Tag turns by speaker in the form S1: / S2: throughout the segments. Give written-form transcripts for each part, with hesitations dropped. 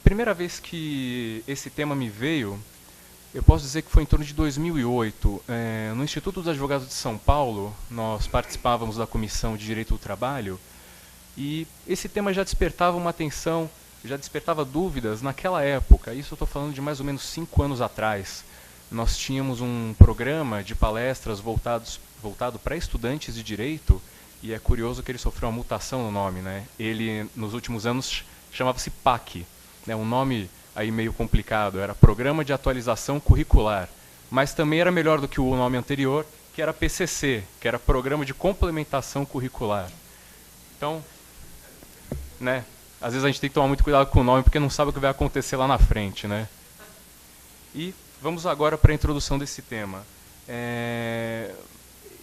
S1: primeira vez que esse tema me veio, eu posso dizer que foi em torno de 2008. No Instituto dos Advogados de São Paulo, nós participávamos da Comissão de Direito do Trabalho, e esse tema já despertava uma atenção, já despertava dúvidas naquela época. Isso eu estou falando de mais ou menos 5 anos atrás. Nós tínhamos um programa de palestras voltado para estudantes de direito, e é curioso que ele sofreu uma mutação no nome, né? Ele, nos últimos anos, chamava-se PAC, né? Um nome aí meio complicado, era Programa de Atualização Curricular, mas também era melhor do que o nome anterior, que era PCC, que era Programa de Complementação Curricular. Então, né? Às vezes a gente tem que tomar muito cuidado com o nome, porque não sabe o que vai acontecer lá na frente, né? E vamos agora para a introdução desse tema.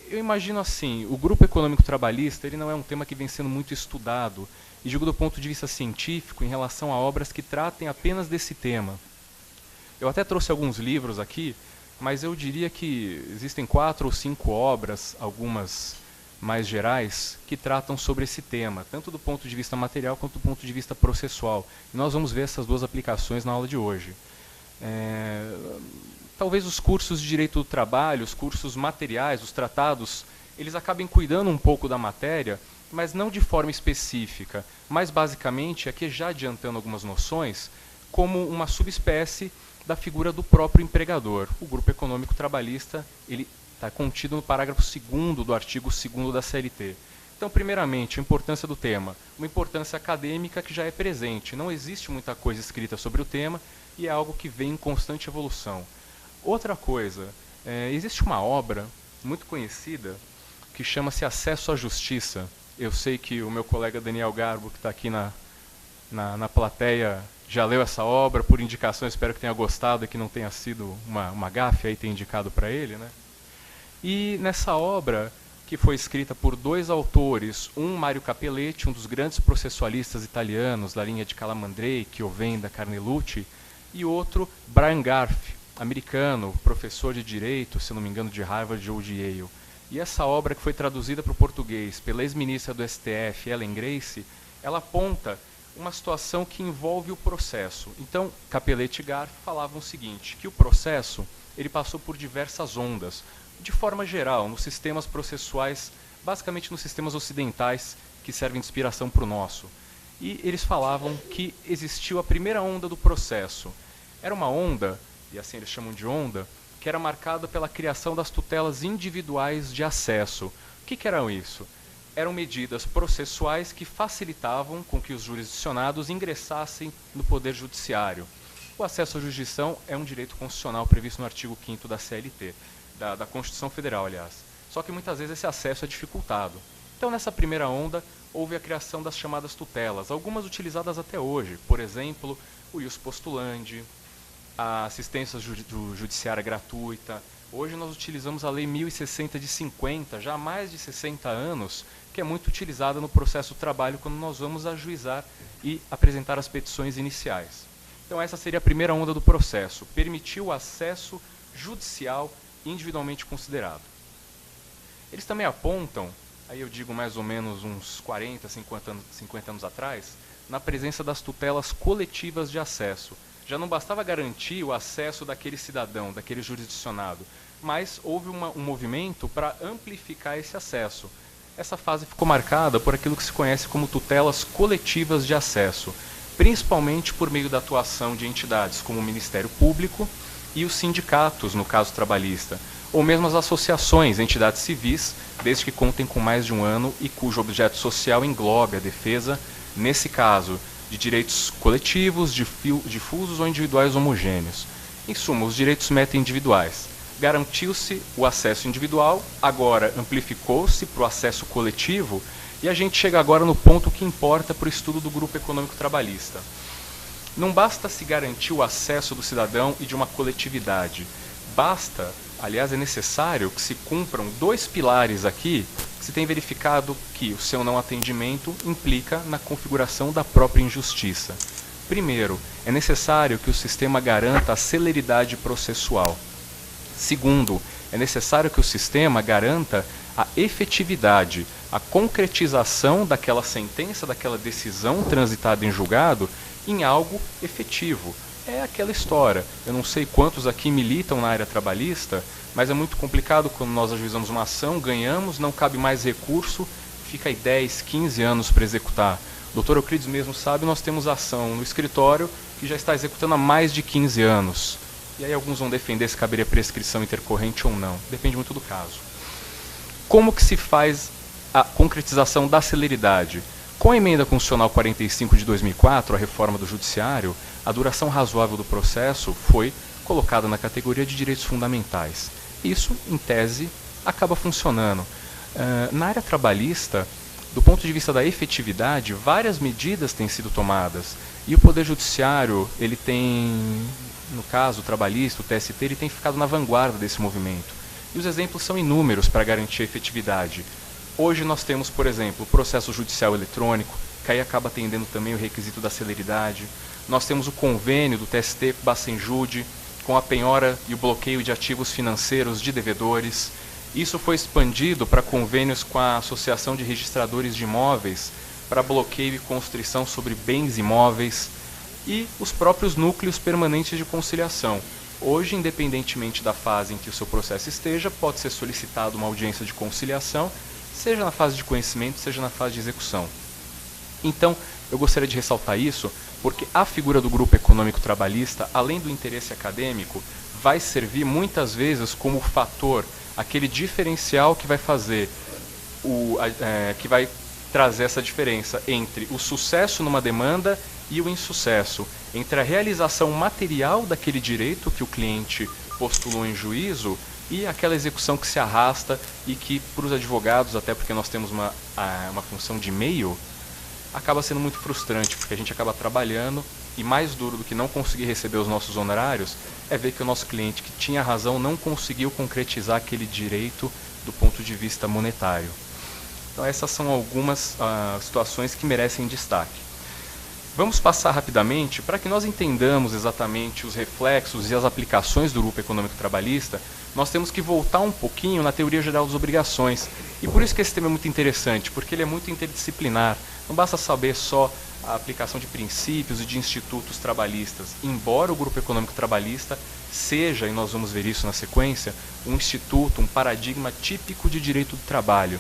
S1: Eu imagino assim, o grupo econômico trabalhista ele não é um tema que vem sendo muito estudado, e digo do ponto de vista científico, em relação a obras que tratem apenas desse tema. Eu até trouxe alguns livros aqui, mas eu diria que existem 4 ou 5 obras, algumas mais gerais, que tratam sobre esse tema, tanto do ponto de vista material quanto do ponto de vista processual. E nós vamos ver essas duas aplicações na aula de hoje. Talvez os cursos de direito do trabalho, os cursos materiais, os tratados, eles acabem cuidando um pouco da matéria, mas não de forma específica, mas basicamente, aqui já adiantando algumas noções, como uma subespécie da figura do próprio empregador. O grupo econômico trabalhista ele está contido no parágrafo 2º do artigo 2º da CLT. Então, primeiramente, a importância do tema, uma importância acadêmica que já é presente. Não existe muita coisa escrita sobre o tema e é algo que vem em constante evolução. Outra coisa, existe uma obra muito conhecida que chama-se Acesso à Justiça. Eu sei que o meu colega Daniel Garbo, que está aqui na plateia, já leu essa obra, por indicação, espero que tenha gostado e que não tenha sido uma gafe aí ter indicado para ele, né? E nessa obra, que foi escrita por 2 autores, um Mario Capelletti, um dos grandes processualistas italianos da linha de Calamandrei, Chiovenda, Carnelucci, e outro Brian Garf, americano, professor de direito, se não me engano, de Harvard ou de Yale. E essa obra, que foi traduzida para o português pela ex-ministra do STF, Ellen Grace, ela aponta uma situação que envolve o processo. Então, Capelletti e Garf falavam o seguinte, que o processo ele passou por diversas ondas, de forma geral, nos sistemas processuais, basicamente nos sistemas ocidentais, que servem de inspiração para o nosso. E eles falavam que existiu a primeira onda do processo. Era uma onda, e assim eles chamam de onda, que era marcada pela criação das tutelas individuais de acesso. O que eram isso? Eram medidas processuais que facilitavam com que os jurisdicionados ingressassem no Poder Judiciário. O acesso à jurisdição é um direito constitucional previsto no artigo 5º da CLT, da Constituição Federal, aliás. Só que muitas vezes esse acesso é dificultado. Então, nessa primeira onda, houve a criação das chamadas tutelas, algumas utilizadas até hoje. Por exemplo, o ius postulandi, a assistência judiciária gratuita. Hoje nós utilizamos a Lei 1060 de 50, já há mais de 60 anos, que é muito utilizada no processo do trabalho quando nós vamos ajuizar e apresentar as petições iniciais. Então essa seria a primeira onda do processo, permitir o acesso judicial individualmente considerado. Eles também apontam, aí eu digo mais ou menos uns 40, 50 anos atrás, na presença das tutelas coletivas de acesso. Já não bastava garantir o acesso daquele cidadão, daquele jurisdicionado, mas houve um movimento para amplificar esse acesso. Essa fase ficou marcada por aquilo que se conhece como tutelas coletivas de acesso, principalmente por meio da atuação de entidades como o Ministério Público e os sindicatos, no caso trabalhista, ou mesmo as associações, entidades civis, desde que contem com mais de 1 ano e cujo objeto social englobe a defesa, nesse caso, de direitos coletivos, difusos ou individuais homogêneos. Em suma, os direitos meta-individuais. Garantiu-se o acesso individual, agora amplificou-se para o acesso coletivo, e a gente chega agora no ponto que importa para o estudo do grupo econômico trabalhista. Não basta se garantir o acesso do cidadão e de uma coletividade. Basta, aliás, é necessário que se cumpram 2 pilares aqui, que se tem verificado que o seu não atendimento implica na configuração da própria injustiça. Primeiro, é necessário que o sistema garanta a celeridade processual. Segundo, é necessário que o sistema garanta a efetividade, a concretização daquela sentença, daquela decisão transitada em julgado em algo efetivo. É aquela história. Eu não sei quantos aqui militam na área trabalhista, mas é muito complicado quando nós ajuizamos uma ação, ganhamos, não cabe mais recurso, fica aí 10, 15 anos para executar. O Dr. Euclides mesmo sabe, nós temos ação no escritório que já está executando há mais de 15 anos. E aí alguns vão defender se caberia prescrição intercorrente ou não. Depende muito do caso. Como que se faz a concretização da celeridade? Com a emenda constitucional 45 de 2004, a reforma do judiciário, a duração razoável do processo foi colocada na categoria de direitos fundamentais. Isso, em tese, acaba funcionando. Na área trabalhista, do ponto de vista da efetividade, várias medidas têm sido tomadas. E o Poder Judiciário, ele tem, no caso trabalhista, o TST, ele tem ficado na vanguarda desse movimento. E os exemplos são inúmeros para garantir a efetividade. Hoje nós temos, por exemplo, o processo judicial eletrônico, que aí acaba atendendo também o requisito da celeridade. Nós temos o convênio do TST com o Bacenjude, com a penhora e o bloqueio de ativos financeiros de devedores. Isso foi expandido para convênios com a Associação de Registradores de Imóveis, para bloqueio e constrição sobre bens imóveis, e os próprios núcleos permanentes de conciliação. Hoje, independentemente da fase em que o seu processo esteja, pode ser solicitado uma audiência de conciliação, seja na fase de conhecimento, seja na fase de execução. Então, eu gostaria de ressaltar isso, porque a figura do grupo econômico trabalhista, além do interesse acadêmico, vai servir muitas vezes como fator, aquele diferencial que vai fazer, que vai trazer essa diferença entre o sucesso numa demanda e o insucesso, entre a realização material daquele direito que o cliente postulou em juízo e aquela execução que se arrasta e que, para os advogados, até porque nós temos uma função de meio, acaba sendo muito frustrante, porque a gente acaba trabalhando e mais duro do que não conseguir receber os nossos honorários é ver que o nosso cliente, que tinha razão, não conseguiu concretizar aquele direito do ponto de vista monetário. Então essas são algumas situações que merecem destaque. Vamos passar rapidamente para que nós entendamos exatamente os reflexos e as aplicações do grupo econômico trabalhista. Nós temos que voltar um pouquinho na teoria geral das obrigações. E por isso que esse tema é muito interessante, porque ele é muito interdisciplinar. Não basta saber só a aplicação de princípios e de institutos trabalhistas. Embora o grupo econômico trabalhista seja, e nós vamos ver isso na sequência, um instituto, um paradigma típico de direito do trabalho.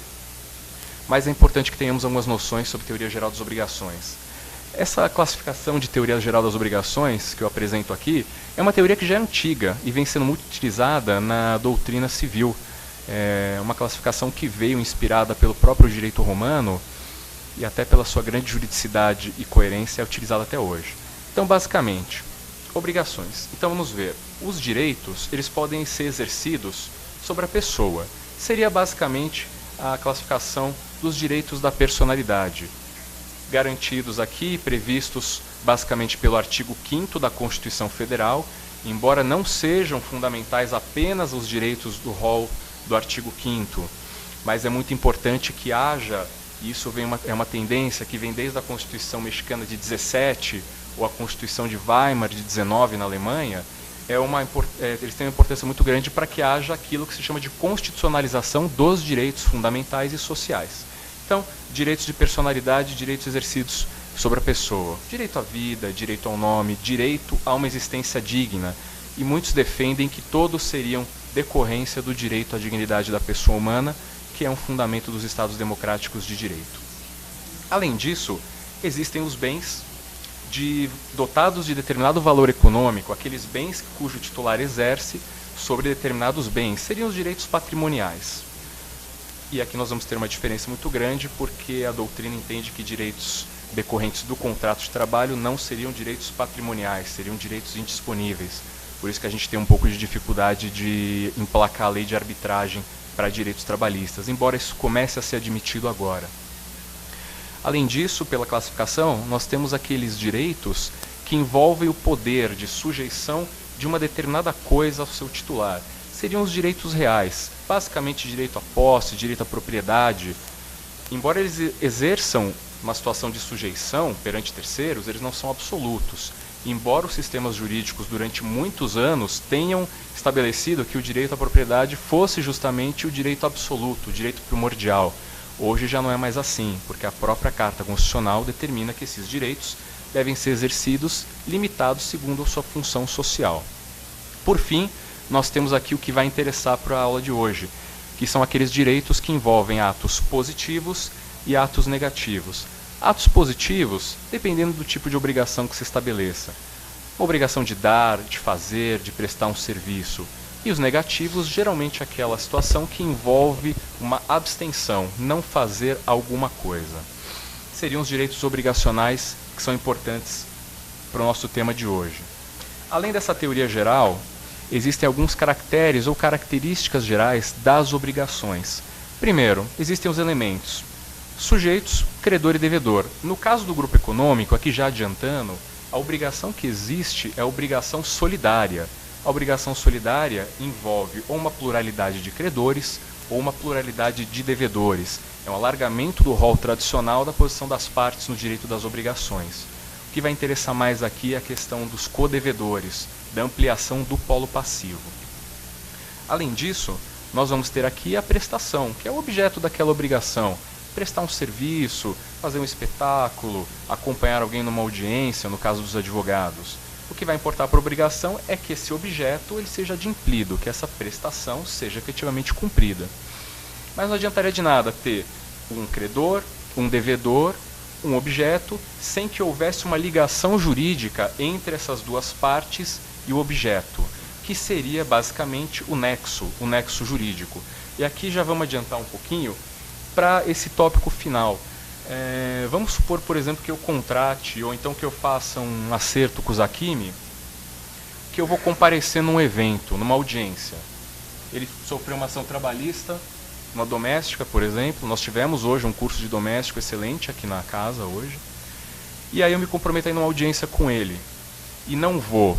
S1: Mas é importante que tenhamos algumas noções sobre teoria geral das obrigações. Essa classificação de teoria geral das obrigações que eu apresento aqui é uma teoria que já é antiga e vem sendo muito utilizada na doutrina civil. É uma classificação que veio inspirada pelo próprio direito romano e até pela sua grande juridicidade e coerência é utilizada até hoje. Então, basicamente, obrigações. Então, vamos ver. Os direitos, eles podem ser exercidos sobre a pessoa. Seria basicamente a classificação dos direitos da personalidade, garantidos aqui, previstos basicamente pelo artigo 5º da Constituição Federal, embora não sejam fundamentais apenas os direitos do rol do artigo 5º, mas é muito importante que haja, e isso é uma tendência que vem desde a Constituição Mexicana de 17, ou a Constituição de Weimar de 19 na Alemanha, eles têm uma importância muito grande para que haja aquilo que se chama de constitucionalização dos direitos fundamentais e sociais. Então, direitos de personalidade, direitos exercidos sobre a pessoa. Direito à vida, direito ao nome, direito a uma existência digna. E muitos defendem que todos seriam decorrência do direito à dignidade da pessoa humana, que é um fundamento dos Estados democráticos de direito. Além disso, existem os bens dotados de determinado valor econômico, aqueles bens cujo titular exerce sobre determinados bens, seriam os direitos patrimoniais. E aqui nós vamos ter uma diferença muito grande, porque a doutrina entende que direitos decorrentes do contrato de trabalho não seriam direitos patrimoniais, seriam direitos indisponíveis. Por isso que a gente tem um pouco de dificuldade de emplacar a lei de arbitragem para direitos trabalhistas, embora isso comece a ser admitido agora. Além disso, pela classificação, nós temos aqueles direitos que envolvem o poder de sujeição de uma determinada coisa ao seu titular. Seriam os direitos reais, basicamente direito à posse, direito à propriedade. Embora eles exerçam uma situação de sujeição perante terceiros, eles não são absolutos. embora os sistemas jurídicos durante muitos anos tenham estabelecido que o direito à propriedade fosse justamente o direito absoluto, o direito primordial. Hoje já não é mais assim, porque a própria Carta Constitucional determina que esses direitos devem ser exercidos limitados segundo a sua função social. Por fim, nós temos aqui o que vai interessar para a aula de hoje, que são aqueles direitos que envolvem atos positivos e atos negativos. Atos positivos, dependendo do tipo de obrigação que se estabeleça. Uma obrigação de dar, de fazer, de prestar um serviço. E os negativos, geralmente aquela situação que envolve uma abstenção, não fazer alguma coisa. Seriam os direitos obrigacionais que são importantes para o nosso tema de hoje. Além dessa teoria geral, existem alguns caracteres ou características gerais das obrigações. Primeiro, existem os elementos sujeitos, credor e devedor. No caso do grupo econômico, aqui já adiantando, a obrigação que existe é a obrigação solidária. A obrigação solidária envolve ou uma pluralidade de credores ou uma pluralidade de devedores. É um alargamento do rol tradicional da posição das partes no direito das obrigações. O que vai interessar mais aqui é a questão dos codevedores, da ampliação do polo passivo. Além disso, nós vamos ter aqui a prestação, que é o objeto daquela obrigação. Prestar um serviço, fazer um espetáculo, acompanhar alguém numa audiência, no caso dos advogados. O que vai importar para a obrigação é que esse objeto ele seja adimplido, que essa prestação seja efetivamente cumprida. Mas não adiantaria de nada ter um credor, um devedor, um objeto, sem que houvesse uma ligação jurídica entre essas duas partes e o objeto, que seria basicamente o nexo jurídico. E aqui já vamos adiantar um pouquinho para esse tópico final. Vamos supor, por exemplo, que eu contrate, ou então que eu faça um acerto com o Zakimi, que eu vou comparecer num evento, numa audiência. Ele sofreu uma ação trabalhista, uma doméstica, por exemplo. Nós tivemos hoje um curso de doméstico excelente aqui na casa hoje. E aí eu me comprometo a ir numa audiência com ele. E não vou.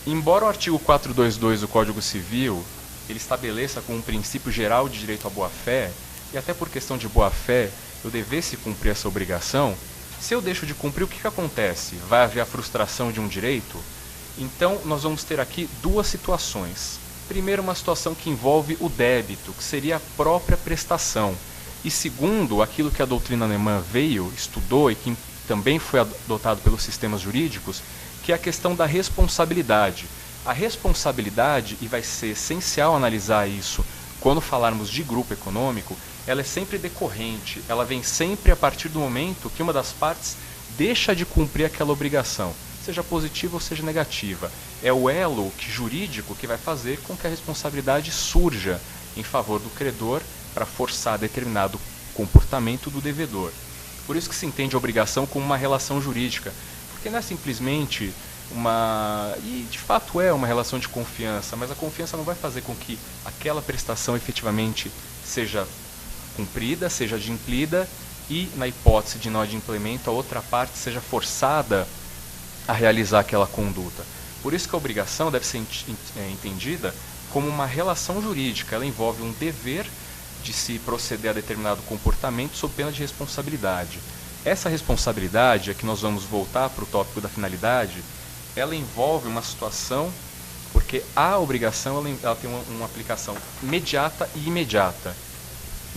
S1: Embora o artigo 422 do Código Civil ele estabeleça como um princípio geral de direito à boa-fé, e até por questão de boa-fé eu devesse cumprir essa obrigação, se eu deixo de cumprir, o que acontece? Vai haver a frustração de um direito? Então, nós vamos ter aqui duas situações. Primeiro, uma situação que envolve o débito, que seria a própria prestação. E segundo, aquilo que a doutrina alemã estudou e que também foi adotado pelos sistemas jurídicos, que é a questão da responsabilidade. A responsabilidade, e vai ser essencial analisar isso quando falarmos de grupo econômico, ela é sempre decorrente, ela vem sempre a partir do momento que uma das partes deixa de cumprir aquela obrigação, seja positiva ou seja negativa. É o elo jurídico que vai fazer com que a responsabilidade surja em favor do credor para forçar determinado comportamento do devedor. Por isso que se entende a obrigação como uma relação jurídica, porque não é simplesmente e de fato é uma relação de confiança, mas a confiança não vai fazer com que aquela prestação efetivamente seja cumprida, seja adimplida e, na hipótese de não adimplemento, a outra parte seja forçada a realizar aquela conduta. Por isso que a obrigação deve ser entendida como uma relação jurídica. Ela envolve um dever de se proceder a determinado comportamento sob pena de responsabilidade. Essa responsabilidade, é que nós vamos voltar para o tópico da finalidade, ela envolve uma situação, porque a obrigação ela tem uma aplicação imediata e imediata.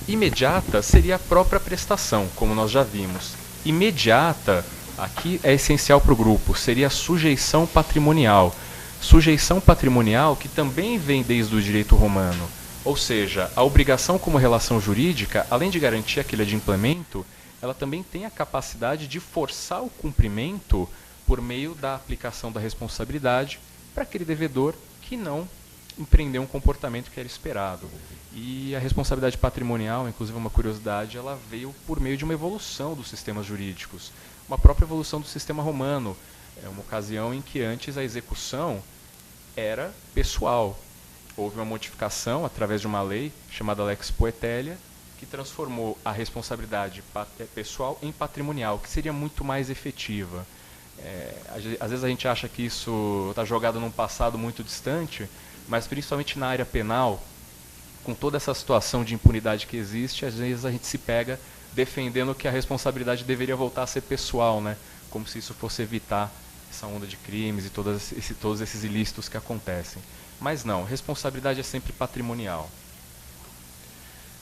S1: Imediata seria a própria prestação, como nós já vimos. Imediata, aqui é essencial para o grupo, seria a sujeição patrimonial. Sujeição patrimonial que também vem desde o direito romano. Ou seja, a obrigação como relação jurídica, além de garantir aquele adimplemento, ela também tem a capacidade de forçar o cumprimento por meio da aplicação da responsabilidade para aquele devedor que não empreendeu um comportamento que era esperado. E a responsabilidade patrimonial, inclusive uma curiosidade, ela veio por meio de uma evolução dos sistemas jurídicos, uma própria evolução do sistema romano. É uma ocasião em que antes a execução era pessoal. Houve uma modificação através de uma lei chamada Lex Poetelia, que transformou a responsabilidade pessoal em patrimonial, que seria muito mais efetiva. Às vezes a gente acha que isso está jogado num passado muito distante, mas principalmente na área penal, com toda essa situação de impunidade que existe, às vezes a gente se pega defendendo que a responsabilidade deveria voltar a ser pessoal, né? Como se isso fosse evitar essa onda de crimes e todos esses ilícitos que acontecem. Mas não, responsabilidade é sempre patrimonial.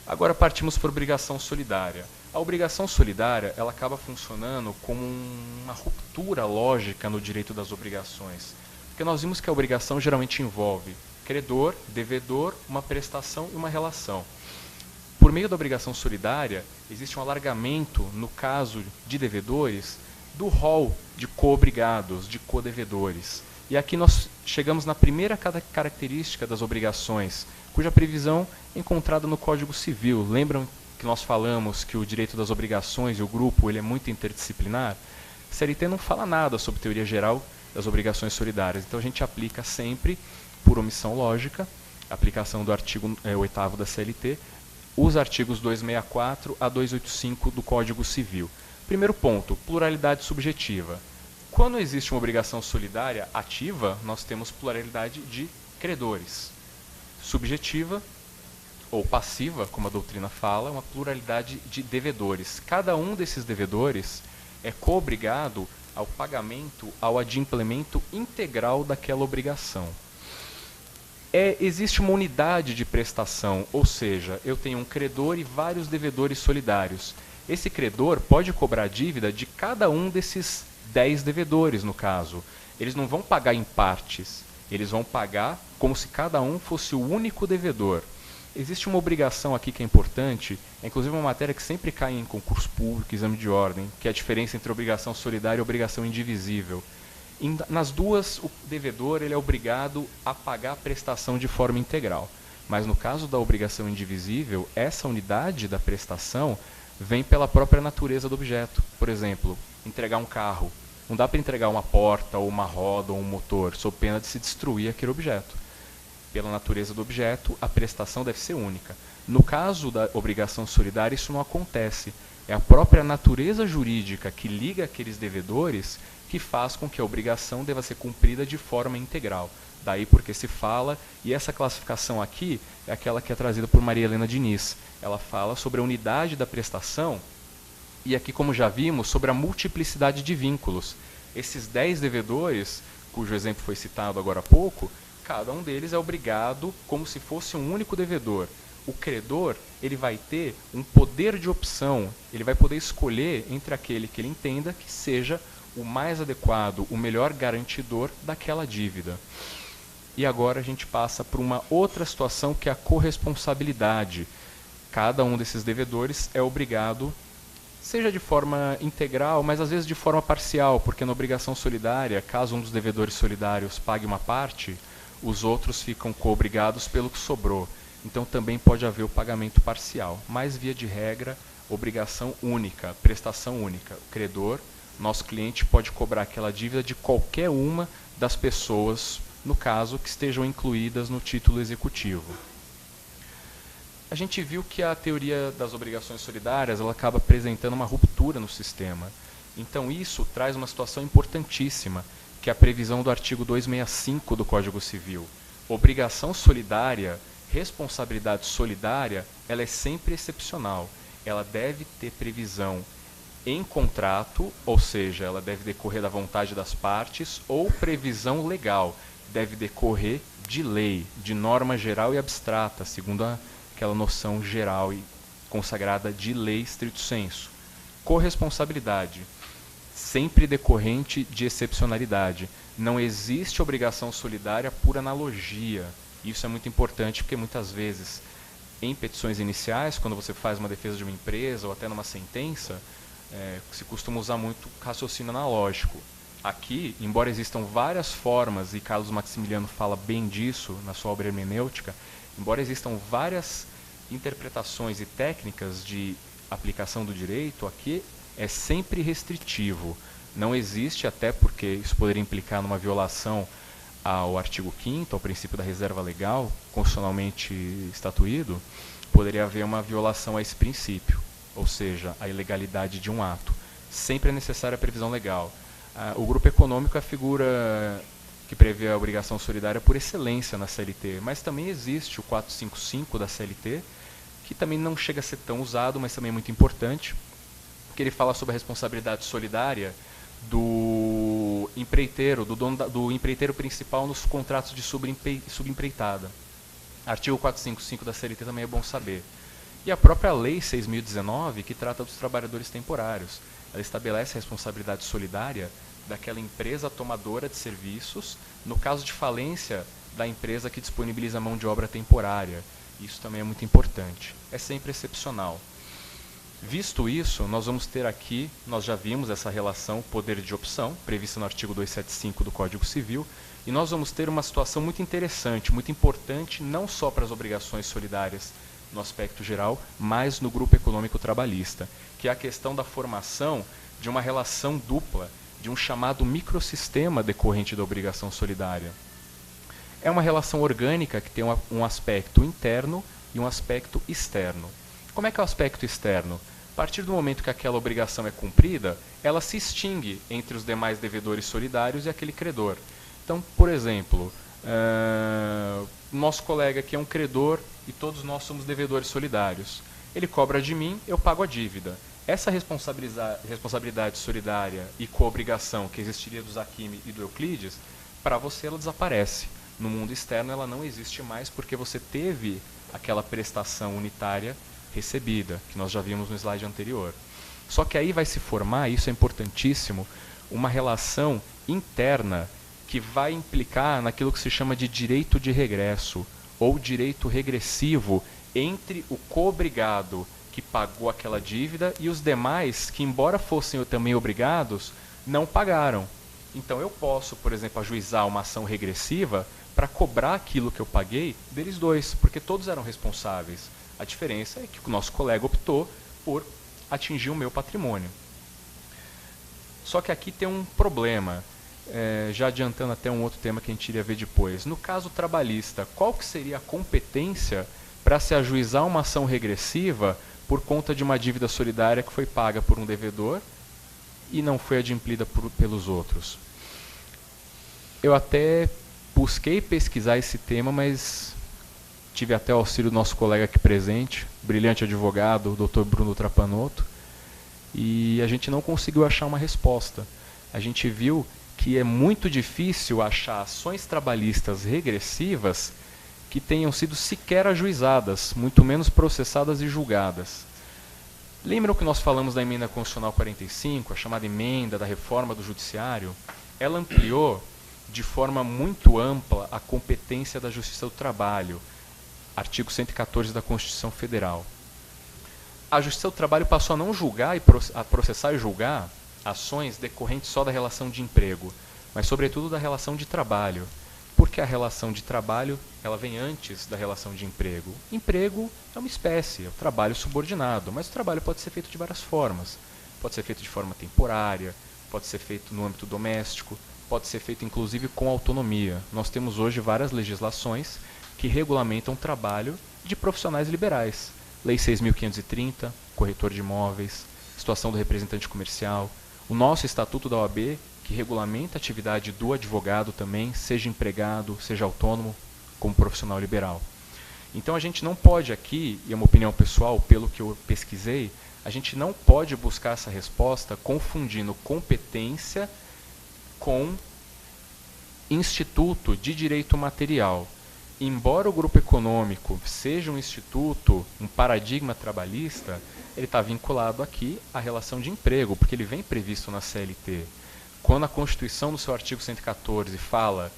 S1: Agora partimos para a obrigação solidária. A obrigação solidária ela acaba funcionando como uma ruptura lógica no direito das obrigações. Porque nós vimos que a obrigação geralmente envolve credor, devedor, uma prestação e uma relação. Por meio da obrigação solidária, existe um alargamento, no caso de devedores, do rol de co-obrigados, de co-devedores. E aqui nós chegamos na primeira característica das obrigações, cuja previsão é encontrada no Código Civil. Lembram que nós falamos que o direito das obrigações e o grupo ele é muito interdisciplinar? A CLT não fala nada sobre teoria geral das obrigações solidárias, então a gente aplica sempre, por omissão lógica, a aplicação do artigo 8º da CLT, os artigos 264 a 285 do Código Civil. Primeiro ponto, pluralidade subjetiva. Quando existe uma obrigação solidária ativa, nós temos pluralidade de credores. Subjetiva, ou passiva, como a doutrina fala, uma pluralidade de devedores. Cada um desses devedores é co-obrigado ao pagamento, ao adimplemento integral daquela obrigação. Existe uma unidade de prestação, ou seja, eu tenho um credor e vários devedores solidários. Esse credor pode cobrar dívida de cada um desses 10 devedores, no caso. Eles não vão pagar em partes, eles vão pagar como se cada um fosse o único devedor. Existe uma obrigação aqui que é importante, é inclusive uma matéria que sempre cai em concurso público, exame de ordem, que é a diferença entre obrigação solidária e obrigação indivisível. Nas duas, o devedor ele é obrigado a pagar a prestação de forma integral. Mas no caso da obrigação indivisível, essa unidade da prestação vem pela própria natureza do objeto. Por exemplo, entregar um carro. Não dá para entregar uma porta, ou uma roda, ou um motor, sob pena de se destruir aquele objeto. Pela natureza do objeto, a prestação deve ser única. No caso da obrigação solidária, isso não acontece. É a própria natureza jurídica que liga aqueles devedores que faz com que a obrigação deva ser cumprida de forma integral. Daí porque se fala, e essa classificação aqui é aquela que é trazida por Maria Helena Diniz. Ela fala sobre a unidade da prestação e aqui, como já vimos, sobre a multiplicidade de vínculos. Esses 10 devedores, cujo exemplo foi citado agora há pouco, cada um deles é obrigado como se fosse um único devedor. O credor ele vai ter um poder de opção, ele vai poder escolher entre aquele que ele entenda que seja o mais adequado, o melhor garantidor daquela dívida. E agora a gente passa por uma outra situação que é a corresponsabilidade. Cada um desses devedores é obrigado, seja de forma integral, mas às vezes de forma parcial, porque na obrigação solidária, caso um dos devedores solidários pague uma parte, os outros ficam co-obrigados pelo que sobrou. Então também pode haver o pagamento parcial, mas via de regra, obrigação única, prestação única. O credor, nosso cliente, pode cobrar aquela dívida de qualquer uma das pessoas, no caso, que estejam incluídas no título executivo. A gente viu que a teoria das obrigações solidárias ela acaba apresentando uma ruptura no sistema. Então isso traz uma situação importantíssima, que é a previsão do artigo 265 do Código Civil. Obrigação solidária, responsabilidade solidária, ela é sempre excepcional. Ela deve ter previsão em contrato, ou seja, ela deve decorrer da vontade das partes, ou previsão legal, deve decorrer de lei, de norma geral e abstrata, segundo aquela noção geral e consagrada de lei stricto sensu. Corresponsabilidade, sempre decorrente de excepcionalidade. Não existe obrigação solidária por analogia. Isso é muito importante porque muitas vezes, em petições iniciais, quando você faz uma defesa de uma empresa ou até numa sentença, se costuma usar muito raciocínio analógico. Aqui, embora existam várias formas, e Carlos Maximiliano fala bem disso na sua obra hermenêutica, embora existam várias interpretações e técnicas de aplicação do direito, aqui é sempre restritivo. Não existe, até porque isso poderia implicar numa violação ao artigo 5º, ao princípio da reserva legal, constitucionalmente estatuído, poderia haver uma violação a esse princípio, ou seja, a ilegalidade de um ato. Sempre é necessária a previsão legal. O grupo econômico é a figura que prevê a obrigação solidária por excelência na CLT, mas também existe o 455 da CLT, que também não chega a ser tão usado, mas também é muito importante, que ele fala sobre a responsabilidade solidária do do empreiteiro, do empreiteiro principal nos contratos de subempreitada. Artigo 455 da CLT também é bom saber. E a própria Lei 6.019, que trata dos trabalhadores temporários. Ela estabelece a responsabilidade solidária daquela empresa tomadora de serviços, no caso de falência da empresa que disponibiliza mão de obra temporária. Isso também é muito importante. É sempre excepcional. Visto isso, nós vamos ter aqui, nós já vimos essa relação poder de opção, prevista no artigo 275 do Código Civil, e nós vamos ter uma situação muito interessante, muito importante, não só para as obrigações solidárias no aspecto geral, mas no grupo econômico trabalhista, que é a questão da formação de uma relação dupla, de um chamado microsistema decorrente da obrigação solidária. É uma relação orgânica que tem um aspecto interno e um aspecto externo. Como é que é o aspecto externo? A partir do momento que aquela obrigação é cumprida, ela se extingue entre os demais devedores solidários e aquele credor. Então, por exemplo, nosso colega aqui é um credor e todos nós somos devedores solidários. Ele cobra de mim, eu pago a dívida. Essa responsabilidade solidária e coobrigação que existiria do Zaquimi e do Euclides, para você ela desaparece. No mundo externo ela não existe mais porque você teve aquela prestação unitária recebida, que nós já vimos no slide anterior. Só que aí vai se formar, isso é importantíssimo, uma relação interna que vai implicar naquilo que se chama de direito de regresso ou direito regressivo entre o coobrigado que pagou aquela dívida e os demais que, embora fossem também obrigados, não pagaram. Então eu posso, por exemplo, ajuizar uma ação regressiva para cobrar aquilo que eu paguei deles dois, porque todos eram responsáveis. A diferença é que o nosso colega optou por atingir o meu patrimônio. Só que aqui tem um problema, já adiantando até um outro tema que a gente iria ver depois. No caso trabalhista, qual que seria a competência para se ajuizar uma ação regressiva por conta de uma dívida solidária que foi paga por um devedor e não foi adimplida pelos outros? Eu até busquei pesquisar esse tema, mas tive até o auxílio do nosso colega aqui presente, brilhante advogado, o Dr. Bruno Trapanotto, e a gente não conseguiu achar uma resposta. A gente viu que é muito difícil achar ações trabalhistas regressivas que tenham sido sequer ajuizadas, muito menos processadas e julgadas. Lembram que nós falamos da emenda constitucional 45, a chamada emenda da reforma do judiciário? Ela ampliou de forma muito ampla a competência da Justiça do Trabalho, artigo 114 da Constituição Federal. A Justiça do Trabalho passou a não julgar, a processar e julgar ações decorrentes só da relação de emprego, mas sobretudo da relação de trabalho. Porque a relação de trabalho ela vem antes da relação de emprego. Emprego é uma espécie, é o trabalho subordinado, mas o trabalho pode ser feito de várias formas. Pode ser feito de forma temporária, pode ser feito no âmbito doméstico, pode ser feito inclusive com autonomia. Nós temos hoje várias legislações que regulamentam o trabalho de profissionais liberais. Lei 6.530, corretor de imóveis, situação do representante comercial, o nosso Estatuto da OAB, que regulamenta a atividade do advogado também, seja empregado, seja autônomo, como profissional liberal. Então a gente não pode aqui, e é uma opinião pessoal, pelo que eu pesquisei, a gente não pode buscar essa resposta confundindo competência com instituto de direito material. Embora o grupo econômico seja um instituto, um paradigma trabalhista, ele está vinculado aqui à relação de emprego, porque ele vem previsto na CLT. Quando a Constituição, no seu artigo 114, fala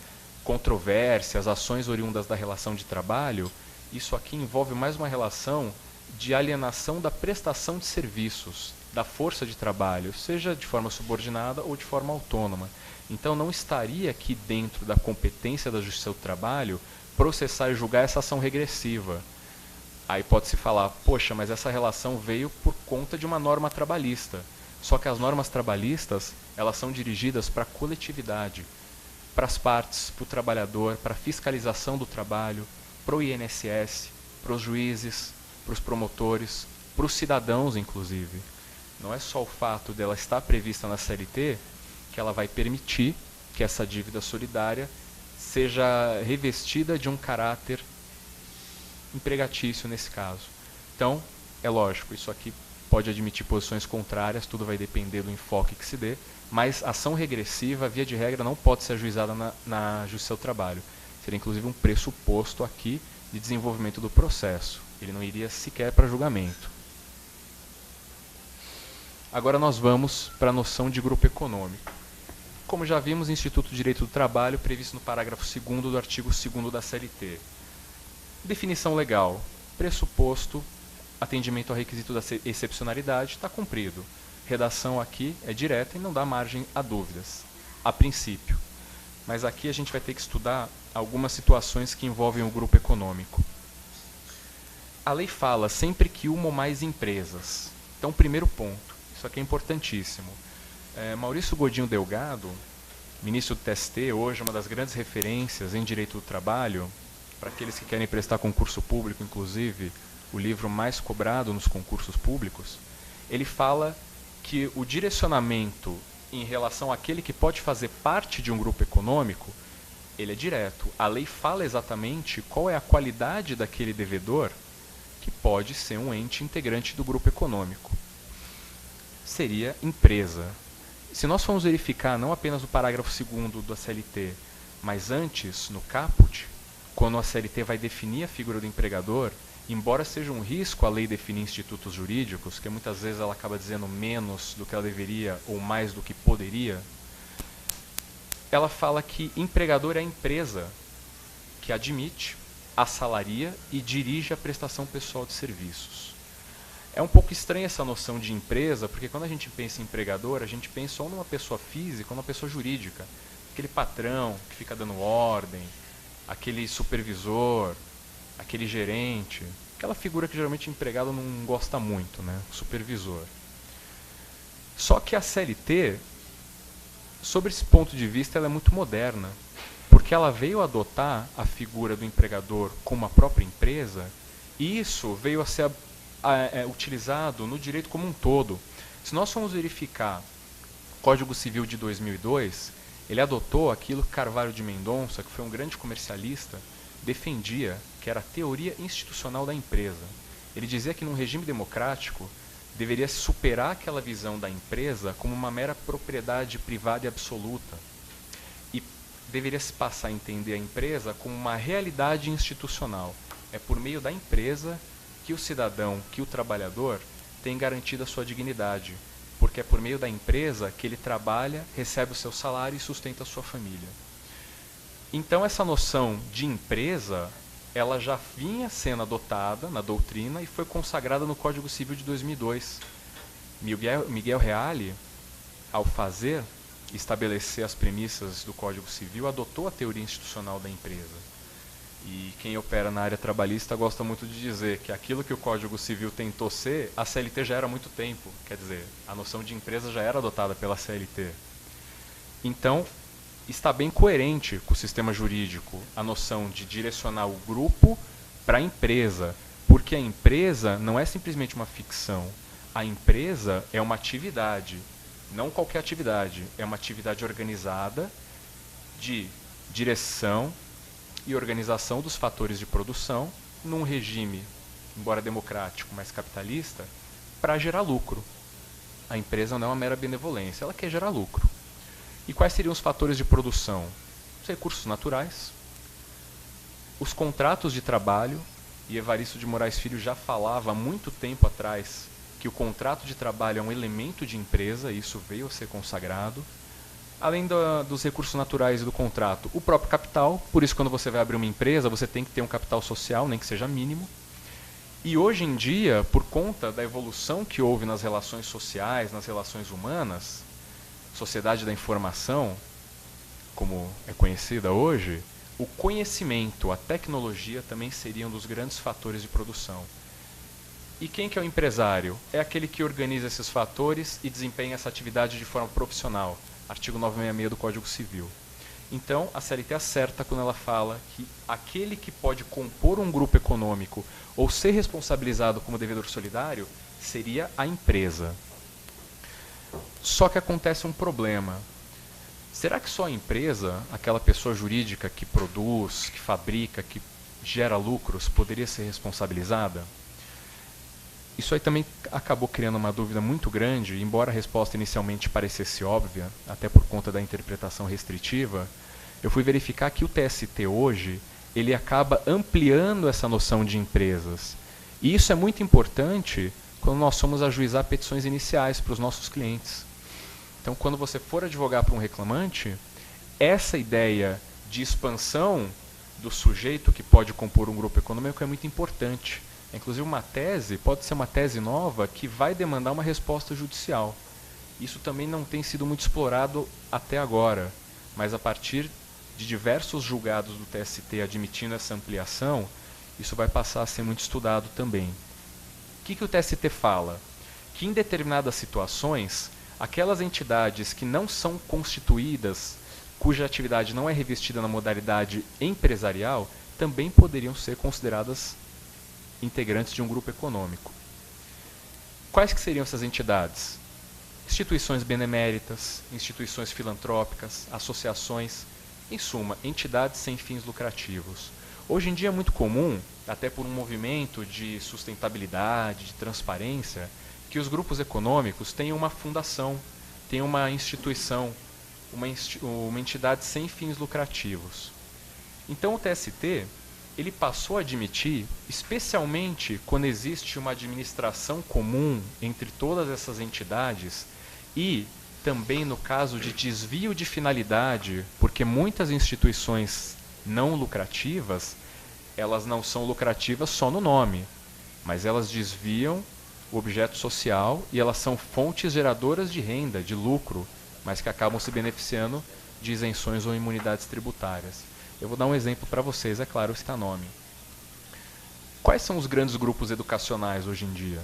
S1: controvérsias, ações oriundas da relação de trabalho, isso aqui envolve mais uma relação de alienação da prestação de serviços, da força de trabalho, seja de forma subordinada ou de forma autônoma. Então não estaria aqui dentro da competência da Justiça do Trabalho processar e julgar essa ação regressiva. Aí pode-se falar, poxa, mas essa relação veio por conta de uma norma trabalhista. Só que as normas trabalhistas, elas são dirigidas para a coletividade, para as partes, para o trabalhador, para a fiscalização do trabalho, para o INSS, para os juízes, para os promotores, para os cidadãos, inclusive. Não é só o fato dela estar prevista na CLT que ela vai permitir que essa dívida solidária seja revestida de um caráter empregatício nesse caso. Então, é lógico, isso aqui pode admitir posições contrárias, tudo vai depender do enfoque que se dê, mas ação regressiva, via de regra, não pode ser ajuizada na Justiça do Trabalho. Seria inclusive um pressuposto aqui de desenvolvimento do processo. Ele não iria sequer para julgamento. Agora nós vamos para a noção de grupo econômico. Como já vimos, Instituto de Direito do Trabalho, previsto no parágrafo 2º do artigo 2º da CLT. Definição legal. Pressuposto, atendimento ao requisito da excepcionalidade, está cumprido. Redação aqui é direta e não dá margem a dúvidas, a princípio. Mas aqui a gente vai ter que estudar algumas situações que envolvem o grupo econômico. A lei fala sempre que uma ou mais empresas. Então, primeiro ponto, isso aqui é importantíssimo. Maurício Godinho Delgado, ministro do TST, hoje uma das grandes referências em direito do trabalho, para aqueles que querem prestar concurso público, inclusive, o livro mais cobrado nos concursos públicos, ele fala que o direcionamento em relação àquele que pode fazer parte de um grupo econômico, ele é direto. A lei fala exatamente qual é a qualidade daquele devedor que pode ser um ente integrante do grupo econômico. Seria empresa. Se nós formos verificar não apenas o parágrafo 2º da CLT, mas antes, no caput, quando a CLT vai definir a figura do empregador, embora seja um risco a lei definir institutos jurídicos, que muitas vezes ela acaba dizendo menos do que ela deveria ou mais do que poderia, ela fala que empregador é a empresa que admite, assalaria e dirige a prestação pessoal de serviços. É um pouco estranha essa noção de empresa, porque quando a gente pensa em empregador, a gente pensa ou numa pessoa física ou numa pessoa jurídica. Aquele patrão que fica dando ordem, aquele supervisor, aquele gerente, aquela figura que geralmente o empregado não gosta muito, né? O supervisor. Só que a CLT, sobre esse ponto de vista, ela é muito moderna, porque ela veio adotar a figura do empregador como a própria empresa, e isso veio a ser utilizado no direito como um todo. Se nós formos verificar o Código Civil de 2002, ele adotou aquilo que Carvalho de Mendonça, que foi um grande comercialista, defendia, que era a teoria institucional da empresa. Ele dizia que num regime democrático deveria se superar aquela visão da empresa como uma mera propriedade privada e absoluta, e deveria se passar a entender a empresa como uma realidade institucional. É por meio da empresa que o cidadão, que o trabalhador, tem garantida a sua dignidade, porque é por meio da empresa que ele trabalha, recebe o seu salário e sustenta a sua família. Então essa noção de empresa, ela já vinha sendo adotada na doutrina e foi consagrada no Código Civil de 2002. Miguel Reale, ao estabelecer as premissas do Código Civil, adotou a teoria institucional da empresa. E quem opera na área trabalhista gosta muito de dizer que aquilo que o Código Civil tentou ser, a CLT já era há muito tempo. Quer dizer, a noção de empresa já era adotada pela CLT. Então, está bem coerente com o sistema jurídico a noção de direcionar o grupo para a empresa, porque a empresa não é simplesmente uma ficção. A empresa é uma atividade, não qualquer atividade, é uma atividade organizada de direção e organização dos fatores de produção num regime, embora democrático, mas capitalista, para gerar lucro. A empresa não é uma mera benevolência, ela quer gerar lucro. E quais seriam os fatores de produção? Os recursos naturais, os contratos de trabalho, e Evaristo de Moraes Filho já falava há muito tempo atrás que o contrato de trabalho é um elemento de empresa, e isso veio a ser consagrado. Além dos recursos naturais e do contrato, o próprio capital, por isso quando você vai abrir uma empresa, você tem que ter um capital social, nem que seja mínimo. E hoje em dia, por conta da evolução que houve nas relações sociais, nas relações humanas, sociedade da informação, como é conhecida hoje, o conhecimento, a tecnologia também seriam um dos grandes fatores de produção. E quem que é o empresário? É aquele que organiza esses fatores e desempenha essa atividade de forma profissional. Artigo 966 do Código Civil. Então, a CLT acerta quando ela fala que aquele que pode compor um grupo econômico ou ser responsabilizado como devedor solidário seria a empresa. Só que acontece um problema. Será que só a empresa, aquela pessoa jurídica que produz, que fabrica, que gera lucros, poderia ser responsabilizada? Isso aí também acabou criando uma dúvida muito grande, embora a resposta inicialmente parecesse óbvia, até por conta da interpretação restritiva. Eu fui verificar que o TST hoje, ele acaba ampliando essa noção de empresas. E isso é muito importante quando nós somos ajuizar petições iniciais para os nossos clientes. Então, quando você for advogar para um reclamante, essa ideia de expansão do sujeito que pode compor um grupo econômico é muito importante. Inclusive, uma tese pode ser uma tese nova que vai demandar uma resposta judicial. Isso também não tem sido muito explorado até agora, mas a partir de diversos julgados do TST admitindo essa ampliação, isso vai passar a ser muito estudado também. O que o TST fala? Que em determinadas situações, aquelas entidades que não são constituídas, cuja atividade não é revestida na modalidade empresarial, também poderiam ser consideradas integrantes de um grupo econômico. Quais que seriam essas entidades? Instituições beneméritas, instituições filantrópicas, associações, em suma, entidades sem fins lucrativos. Hoje em dia é muito comum, até por um movimento de sustentabilidade, de transparência, que os grupos econômicos tenham uma fundação, tenham uma instituição, uma entidade sem fins lucrativos. Então o TST ele passou a admitir, especialmente quando existe uma administração comum entre todas essas entidades e também no caso de desvio de finalidade, porque muitas instituições não lucrativas, elas não são lucrativas só no nome, mas elas desviam o objeto social e elas são fontes geradoras de renda, de lucro, mas que acabam se beneficiando de isenções ou imunidades tributárias. Eu vou dar um exemplo para vocês, é claro, está nome. Quais são os grandes grupos educacionais hoje em dia?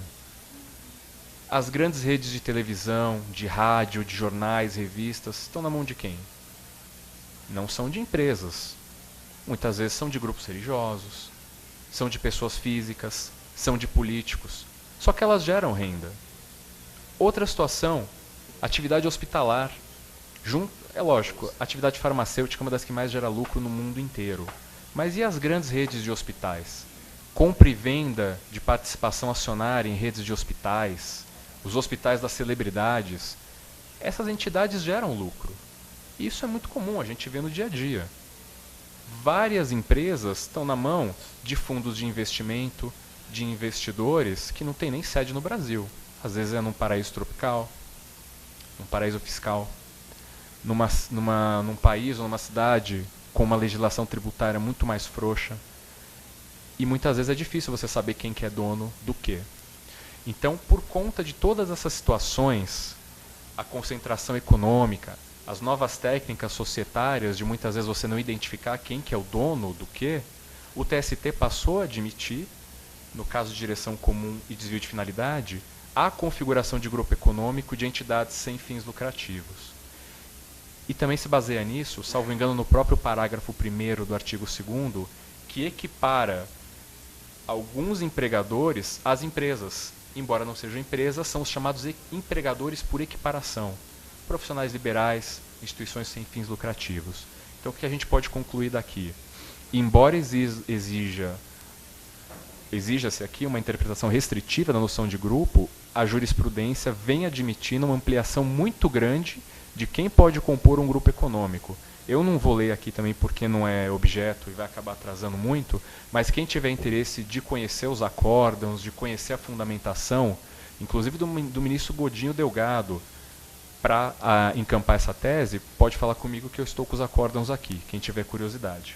S1: As grandes redes de televisão, de rádio, de jornais, revistas, estão na mão de quem? Não são de empresas. Muitas vezes são de grupos religiosos, são de pessoas físicas, são de políticos. Só que elas geram renda. Outra situação, atividade hospitalar. É lógico, a atividade farmacêutica é uma das que mais gera lucro no mundo inteiro. Mas e as grandes redes de hospitais? Compra e venda de participação acionária em redes de hospitais, os hospitais das celebridades. Essas entidades geram lucro. Isso é muito comum, a gente vê no dia a dia. Várias empresas estão na mão de fundos de investimento, de investidores que não têm nem sede no Brasil. Às vezes é num paraíso tropical, num paraíso fiscal. Num país ou numa cidade com uma legislação tributária muito mais frouxa. E muitas vezes é difícil você saber quem que é dono do quê. Então, por conta de todas essas situações, a concentração econômica, as novas técnicas societárias de muitas vezes você não identificar quem que é o dono do quê, o TST passou a admitir, no caso de direção comum e desvio de finalidade, a configuração de grupo econômico de entidades sem fins lucrativos. E também se baseia nisso, salvo engano, no próprio parágrafo 1º do artigo 2º, que equipara alguns empregadores às empresas. Embora não sejam empresas, são os chamados empregadores por equiparação. Profissionais liberais, instituições sem fins lucrativos. Então, o que a gente pode concluir daqui? Embora exija-se aqui uma interpretação restritiva da noção de grupo, a jurisprudência vem admitindo uma ampliação muito grande de quem pode compor um grupo econômico. Eu não vou ler aqui também porque não é objeto e vai acabar atrasando muito, mas quem tiver interesse de conhecer os acórdãos, de conhecer a fundamentação, inclusive do ministro Godinho Delgado, para encampar essa tese, pode falar comigo que eu estou com os acórdãos aqui, quem tiver curiosidade.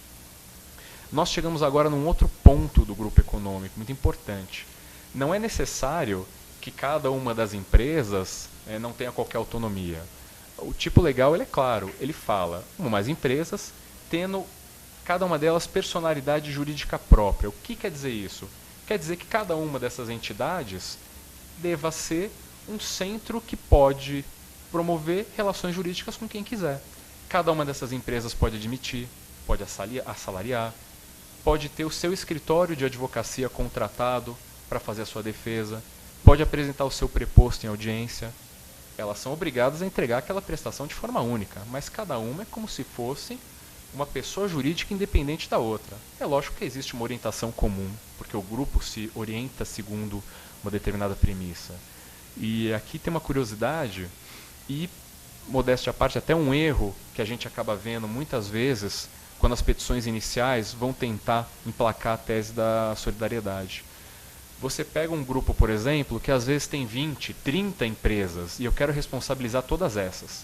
S1: Nós chegamos agora num outro ponto do grupo econômico, muito importante. Não é necessário que cada uma das empresas não tenha qualquer autonomia. O tipo legal, ele é claro, ele fala uma ou mais empresas, tendo cada uma delas personalidade jurídica própria. O que quer dizer isso? Quer dizer que cada uma dessas entidades deva ser um centro que pode promover relações jurídicas com quem quiser. Cada uma dessas empresas pode admitir, pode assalariar, pode ter o seu escritório de advocacia contratado para fazer a sua defesa, pode apresentar o seu preposto em audiência. Elas são obrigadas a entregar aquela prestação de forma única, mas cada uma é como se fosse uma pessoa jurídica independente da outra. É lógico que existe uma orientação comum, porque o grupo se orienta segundo uma determinada premissa. E aqui tem uma curiosidade e, modéstia à parte, até um erro que a gente acaba vendo muitas vezes quando as petições iniciais vão tentar emplacar a tese da solidariedade. Você pega um grupo, por exemplo, que às vezes tem 20, 30 empresas e eu quero responsabilizar todas essas.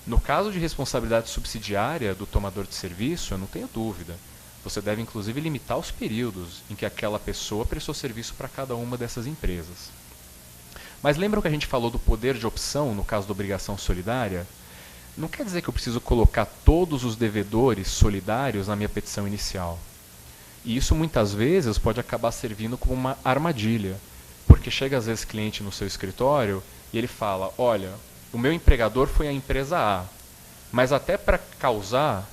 S1: No caso de responsabilidade subsidiária do tomador de serviço, eu não tenho dúvida. Você deve, inclusive, limitar os períodos em que aquela pessoa prestou serviço para cada uma dessas empresas. Mas lembram que a gente falou do poder de opção no caso da obrigação solidária? Não quer dizer que eu preciso colocar todos os devedores solidários na minha petição inicial. E isso muitas vezes pode acabar servindo como uma armadilha, porque chega às vezes cliente no seu escritório e ele fala, olha, o meu empregador foi a empresa A, mas até para causar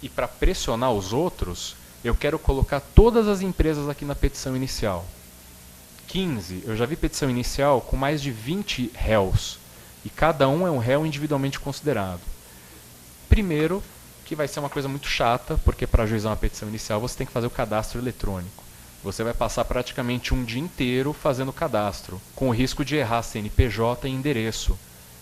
S1: e para pressionar os outros, eu quero colocar todas as empresas aqui na petição inicial. 15, eu já vi petição inicial com mais de 20 réus, e cada um é um réu individualmente considerado. Primeiro, que vai ser uma coisa muito chata, porque para ajuizar uma petição inicial você tem que fazer o cadastro eletrônico. Você vai passar praticamente um dia inteiro fazendo o cadastro, com o risco de errar CNPJ e endereço.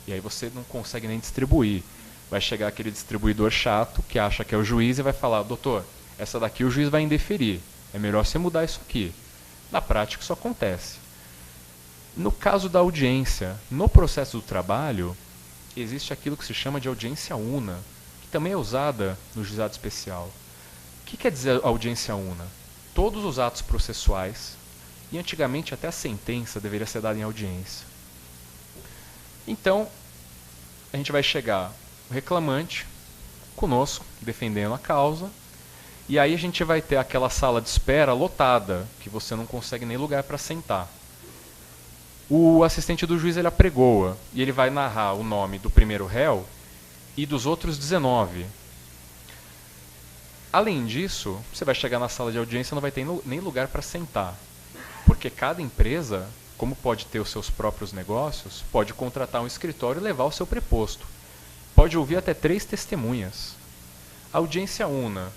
S1: E aí você não consegue nem distribuir. Vai chegar aquele distribuidor chato que acha que é o juiz e vai falar, doutor, essa daqui o juiz vai indeferir, é melhor você mudar isso aqui. Na prática isso acontece. No caso da audiência, no processo do trabalho, existe aquilo que se chama de audiência una, que também é usada no juizado especial. O que quer dizer audiência una? Todos os atos processuais, e antigamente até a sentença deveria ser dada em audiência. Então, a gente vai chegar o reclamante conosco, defendendo a causa, e aí a gente vai ter aquela sala de espera lotada, que você não consegue nem lugar para sentar. O assistente do juiz ele apregoa, e ele vai narrar o nome do primeiro réu e dos outros 19. Além disso, você vai chegar na sala de audiência e não vai ter nem lugar para sentar, porque cada empresa, como pode ter os seus próprios negócios, pode contratar um escritório e levar o seu preposto. Pode ouvir até 3 testemunhas. Audiência una.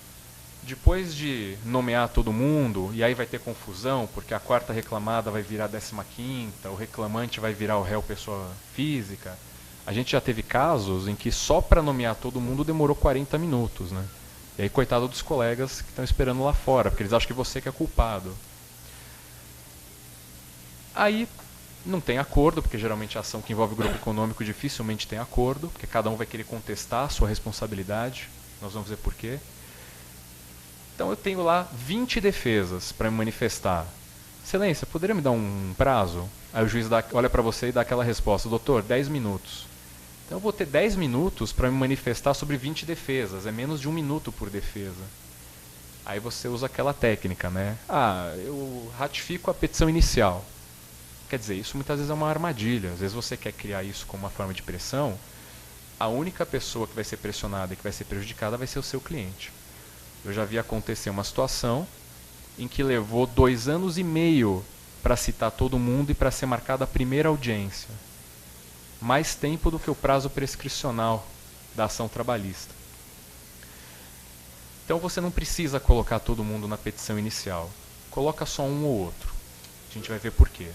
S1: Depois de nomear todo mundo, e aí vai ter confusão, porque a quarta reclamada vai virar a 15ª, o reclamante vai virar o réu pessoa física. A gente já teve casos em que só para nomear todo mundo demorou 40 minutos, né? E aí, coitado dos colegas que estão esperando lá fora, porque eles acham que você que é culpado. Aí não tem acordo, porque geralmente a ação que envolve grupo econômico dificilmente tem acordo, porque cada um vai querer contestar a sua responsabilidade. Nós vamos ver por quê. Então eu tenho lá 20 defesas para me manifestar. Excelência, poderia me dar um prazo? Aí o juiz olha para você e dá aquela resposta, doutor, 10 minutos. Então eu vou ter 10 minutos para me manifestar sobre 20 defesas, é menos de 1 minuto por defesa. Aí você usa aquela técnica, né? Ah, eu ratifico a petição inicial. Quer dizer, isso muitas vezes é uma armadilha. Às vezes você quer criar isso como uma forma de pressão, a única pessoa que vai ser pressionada e que vai ser prejudicada vai ser o seu cliente. Eu já vi acontecer uma situação em que levou 2 anos e meio para citar todo mundo e para ser marcada a primeira audiência. Mais tempo do que o prazo prescricional da ação trabalhista. Então você não precisa colocar todo mundo na petição inicial. Coloca só um ou outro. A gente vai ver por quê.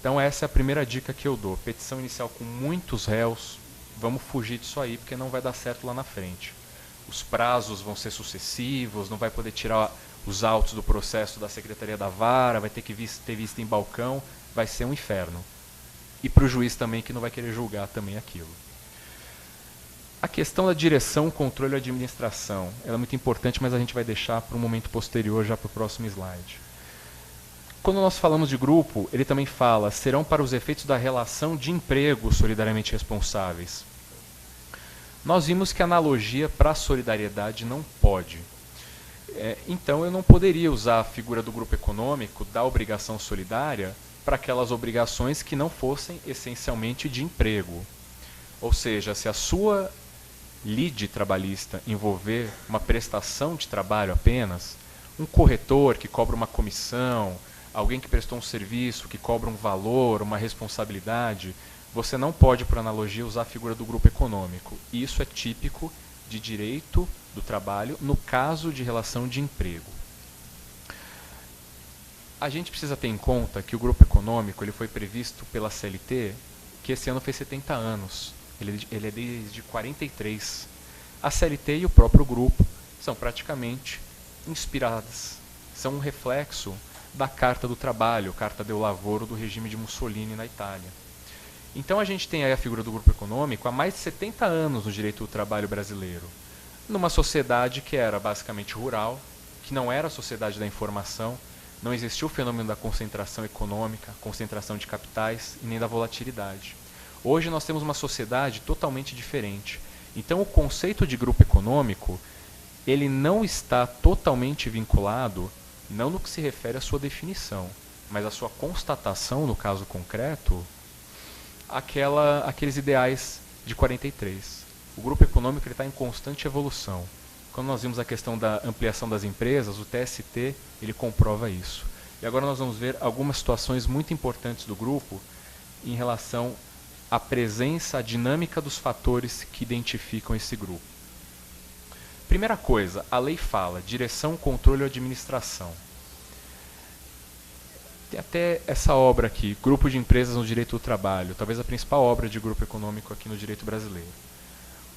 S1: Então essa é a primeira dica que eu dou. Petição inicial com muitos réus, vamos fugir disso aí, porque não vai dar certo lá na frente. Os prazos vão ser sucessivos, não vai poder tirar os autos do processo da Secretaria da Vara, vai ter que ter vista em balcão, vai ser um inferno. E para o juiz também, que não vai querer julgar também aquilo. A questão da direção, controle e administração, ela é muito importante, mas a gente vai deixar para um momento posterior, já para o próximo slide. Quando nós falamos de grupo, ele também fala, serão para os efeitos da relação de emprego solidariamente responsáveis. Nós vimos que a analogia para a solidariedade não pode. Então eu não poderia usar a figura do grupo econômico, da obrigação solidária, para aquelas obrigações que não fossem essencialmente de emprego. Ou seja, se a sua lide trabalhista envolver uma prestação de trabalho apenas, um corretor que cobra uma comissão, alguém que prestou um serviço, que cobra um valor, uma responsabilidade, você não pode, por analogia, usar a figura do grupo econômico. Isso é típico de direito do trabalho no caso de relação de emprego. A gente precisa ter em conta que o grupo econômico ele foi previsto pela CLT, que esse ano fez 70 anos. Ele é desde 43. A CLT e o próprio grupo são praticamente inspiradas, são um reflexo da Carta do Trabalho, Carta del Lavoro do regime de Mussolini na Itália. Então a gente tem aí a figura do grupo econômico há mais de 70 anos no direito do trabalho brasileiro, numa sociedade que era basicamente rural, que não era a sociedade da informação, não existia o fenômeno da concentração econômica, concentração de capitais e nem da volatilidade. Hoje nós temos uma sociedade totalmente diferente. Então o conceito de grupo econômico, ele não está totalmente vinculado, não no que se refere à sua definição, mas à sua constatação, no caso concreto, aqueles ideais de 43. O grupo econômico está em constante evolução. Quando nós vimos a questão da ampliação das empresas, o TST ele comprova isso. E agora nós vamos ver algumas situações muito importantes do grupo em relação à presença, à dinâmica dos fatores que identificam esse grupo. Primeira coisa, a lei fala direção, controle e administração. Tem até essa obra aqui, Grupo de Empresas no Direito do Trabalho, talvez a principal obra de grupo econômico aqui no direito brasileiro.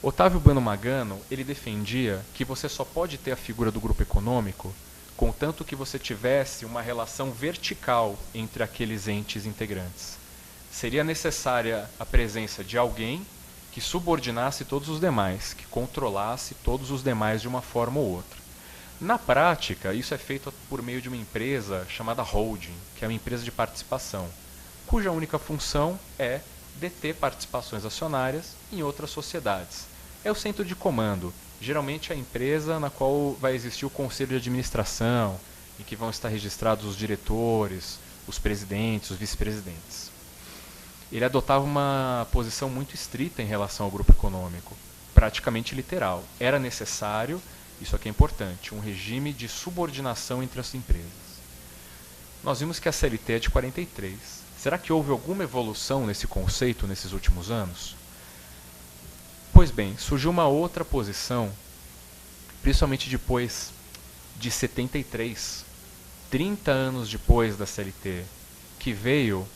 S1: Otávio Bueno Magano, ele defendia que você só pode ter a figura do grupo econômico contanto que você tivesse uma relação vertical entre aqueles entes integrantes. Seria necessária a presença de alguém que subordinasse todos os demais, que controlasse todos os demais de uma forma ou outra. Na prática, isso é feito por meio de uma empresa chamada holding, que é uma empresa de participação, cuja única função é deter participações acionárias em outras sociedades. É o centro de comando, geralmente a empresa na qual vai existir o conselho de administração, em que vão estar registrados os diretores, os presidentes, os vice-presidentes. Ele adotava uma posição muito estrita em relação ao grupo econômico, praticamente literal. Era necessário, isso aqui é importante, um regime de subordinação entre as empresas. Nós vimos que a CLT é de 43. Será que houve alguma evolução nesse conceito nesses últimos anos? Pois bem, surgiu uma outra posição, principalmente depois de 73, 30 anos depois da CLT, que veio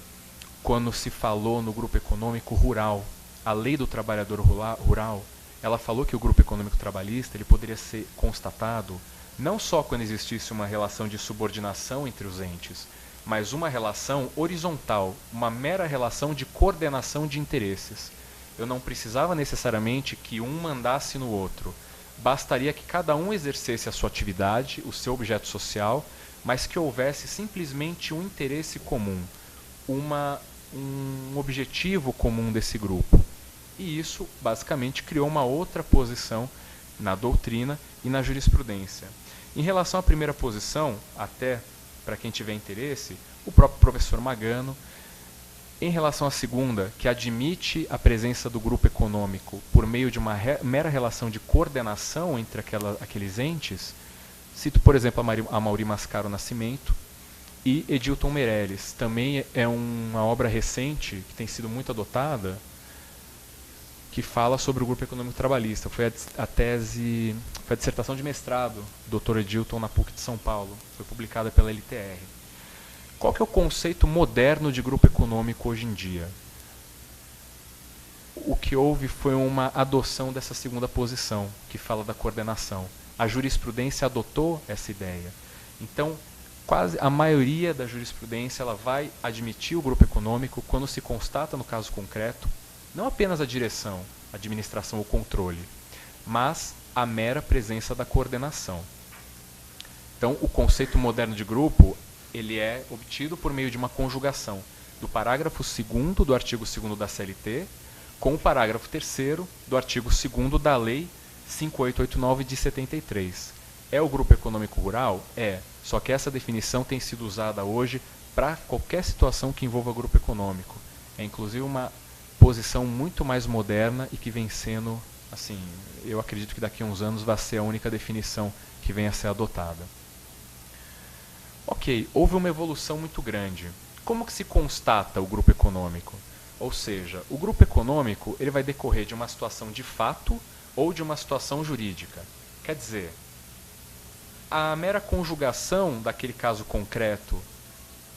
S1: quando se falou no grupo econômico rural. A lei do trabalhador rural, ela falou que o grupo econômico trabalhista ele poderia ser constatado não só quando existisse uma relação de subordinação entre os entes, mas uma relação horizontal, uma mera relação de coordenação de interesses. Eu não precisava necessariamente que um mandasse no outro. Bastaria que cada um exercesse a sua atividade, o seu objeto social, mas que houvesse simplesmente um interesse comum, um objetivo comum desse grupo. E isso, basicamente, criou uma outra posição na doutrina e na jurisprudência. Em relação à primeira posição, até para quem tiver interesse, o próprio professor Magano. Em relação à segunda, que admite a presença do grupo econômico por meio de uma mera relação de coordenação entre aqueles entes, cito, por exemplo, a Amaury Mascaro Nascimento e Edilton Meirelles. Também é uma obra recente, que tem sido muito adotada, que fala sobre o grupo econômico trabalhista. Foi a dissertação de mestrado do Dr. Edilton na PUC de São Paulo. Foi publicada pela LTR. Qual que é o conceito moderno de grupo econômico hoje em dia? O que houve foi uma adoção dessa segunda posição, que fala da coordenação. A jurisprudência adotou essa ideia. Então, quase a maioria da jurisprudência ela vai admitir o grupo econômico quando se constata, no caso concreto, não apenas a direção, a administração ou controle, mas a mera presença da coordenação. Então, o conceito moderno de grupo ele é obtido por meio de uma conjugação do parágrafo 2º do artigo 2º da CLT com o parágrafo 3º do artigo 2º da Lei 5889 de 73. É o grupo econômico rural? É. Só que essa definição tem sido usada hoje para qualquer situação que envolva grupo econômico. É inclusive uma posição muito mais moderna e que vem sendo, assim, eu acredito que daqui a uns anos vai ser a única definição que venha a ser adotada. Ok, houve uma evolução muito grande. Como que se constata o grupo econômico? Ou seja, o grupo econômico ele vai decorrer de uma situação de fato ou de uma situação jurídica. Quer dizer, a mera conjugação daquele caso concreto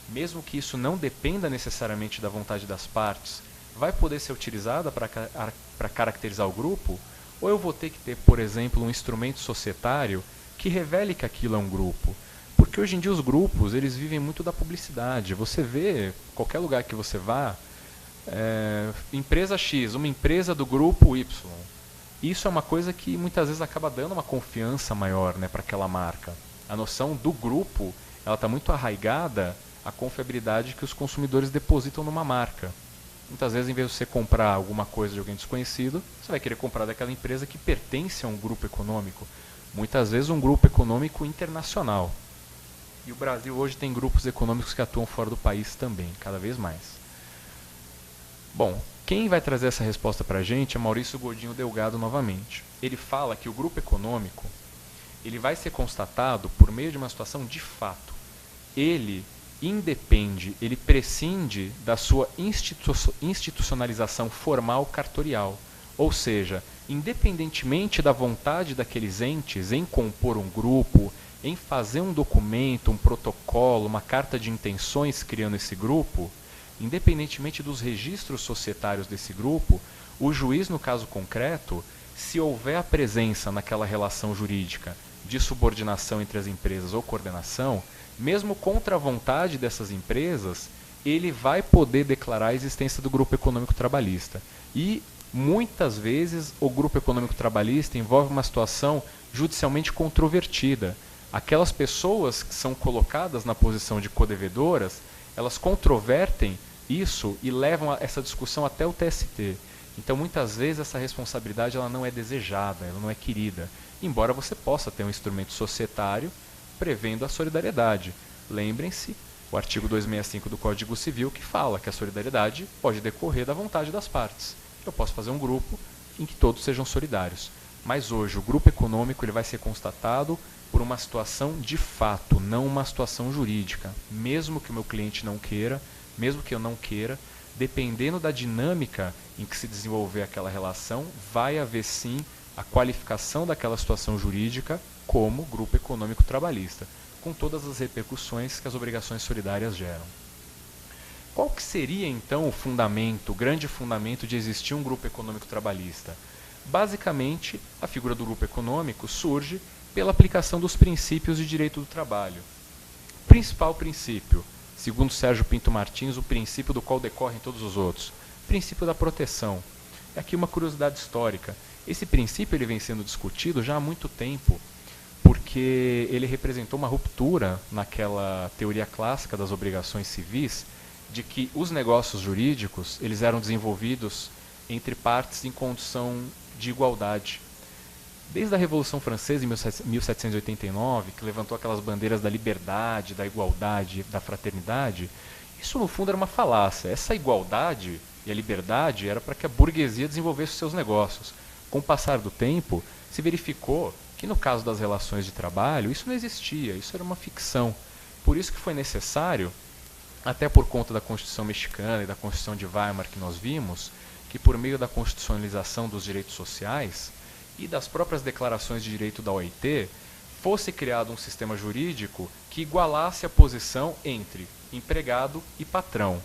S1: mesmo que isso não dependa necessariamente da vontade das partes, vai poder ser utilizada para caracterizar o grupo? Ou eu vou ter que ter, por exemplo, um instrumento societário que revele que aquilo é um grupo? Porque hoje em dia os grupos, eles vivem muito da publicidade. Você vê, qualquer lugar que você vá, empresa X, uma empresa do grupo Y. Isso é uma coisa que muitas vezes acaba dando uma confiança maior, né, para aquela marca. A noção do grupo, ela está muito arraigada à confiabilidade que os consumidores depositam numa marca. Muitas vezes, em vez de você comprar alguma coisa de alguém desconhecido, você vai querer comprar daquela empresa que pertence a um grupo econômico. Muitas vezes um grupo econômico internacional. E o Brasil hoje tem grupos econômicos que atuam fora do país também, cada vez mais. Bom, quem vai trazer essa resposta para a gente é Maurício Godinho Delgado novamente. Ele fala que o grupo econômico ele vai ser constatado por meio de uma situação de fato. Ele independe, ele prescinde da sua institucionalização formal cartorial. Ou seja, independentemente da vontade daqueles entes em compor um grupo, em fazer um documento, um protocolo, uma carta de intenções criando esse grupo, independentemente dos registros societários desse grupo, o juiz, no caso concreto, se houver a presença naquela relação jurídica de subordinação entre as empresas ou coordenação, mesmo contra a vontade dessas empresas, ele vai poder declarar a existência do grupo econômico trabalhista. E, muitas vezes, o grupo econômico trabalhista envolve uma situação judicialmente controvertida. Aquelas pessoas que são colocadas na posição de codevedoras, elas controvertem isso e levam essa discussão até o TST. Então, muitas vezes, essa responsabilidade ela não é desejada, ela não é querida, embora você possa ter um instrumento societário prevendo a solidariedade. Lembrem-se, o artigo 265 do Código Civil que fala que a solidariedade pode decorrer da vontade das partes. Eu posso fazer um grupo em que todos sejam solidários. Mas hoje o grupo econômico ele vai ser constatado por uma situação de fato, não uma situação jurídica. Mesmo que o meu cliente não queira, mesmo que eu não queira, dependendo da dinâmica em que se desenvolver aquela relação, vai haver sim a qualificação daquela situação jurídica como grupo econômico trabalhista, com todas as repercussões que as obrigações solidárias geram. Qual que seria então o fundamento, o grande fundamento de existir um grupo econômico trabalhista? Basicamente, a figura do grupo econômico surge pela aplicação dos princípios de direito do trabalho. O principal princípio, segundo Sérgio Pinto Martins, o princípio do qual decorrem todos os outros, o princípio da proteção. É aqui uma curiosidade histórica. Esse princípio ele vem sendo discutido já há muito tempo, porque ele representou uma ruptura naquela teoria clássica das obrigações civis, de que os negócios jurídicos eles eram desenvolvidos entre partes em condição de igualdade. Desde a Revolução Francesa, em 1789, que levantou aquelas bandeiras da liberdade, da igualdade, da fraternidade, isso no fundo era uma falácia. Essa igualdade e a liberdade era para que a burguesia desenvolvesse os seus negócios. Com o passar do tempo, se verificou que no caso das relações de trabalho, isso não existia, isso era uma ficção. Por isso que foi necessário, até por conta da Constituição Mexicana e da Constituição de Weimar que nós vimos, que por meio da constitucionalização dos direitos sociais e das próprias declarações de direito da OIT, fosse criado um sistema jurídico que igualasse a posição entre empregado e patrão.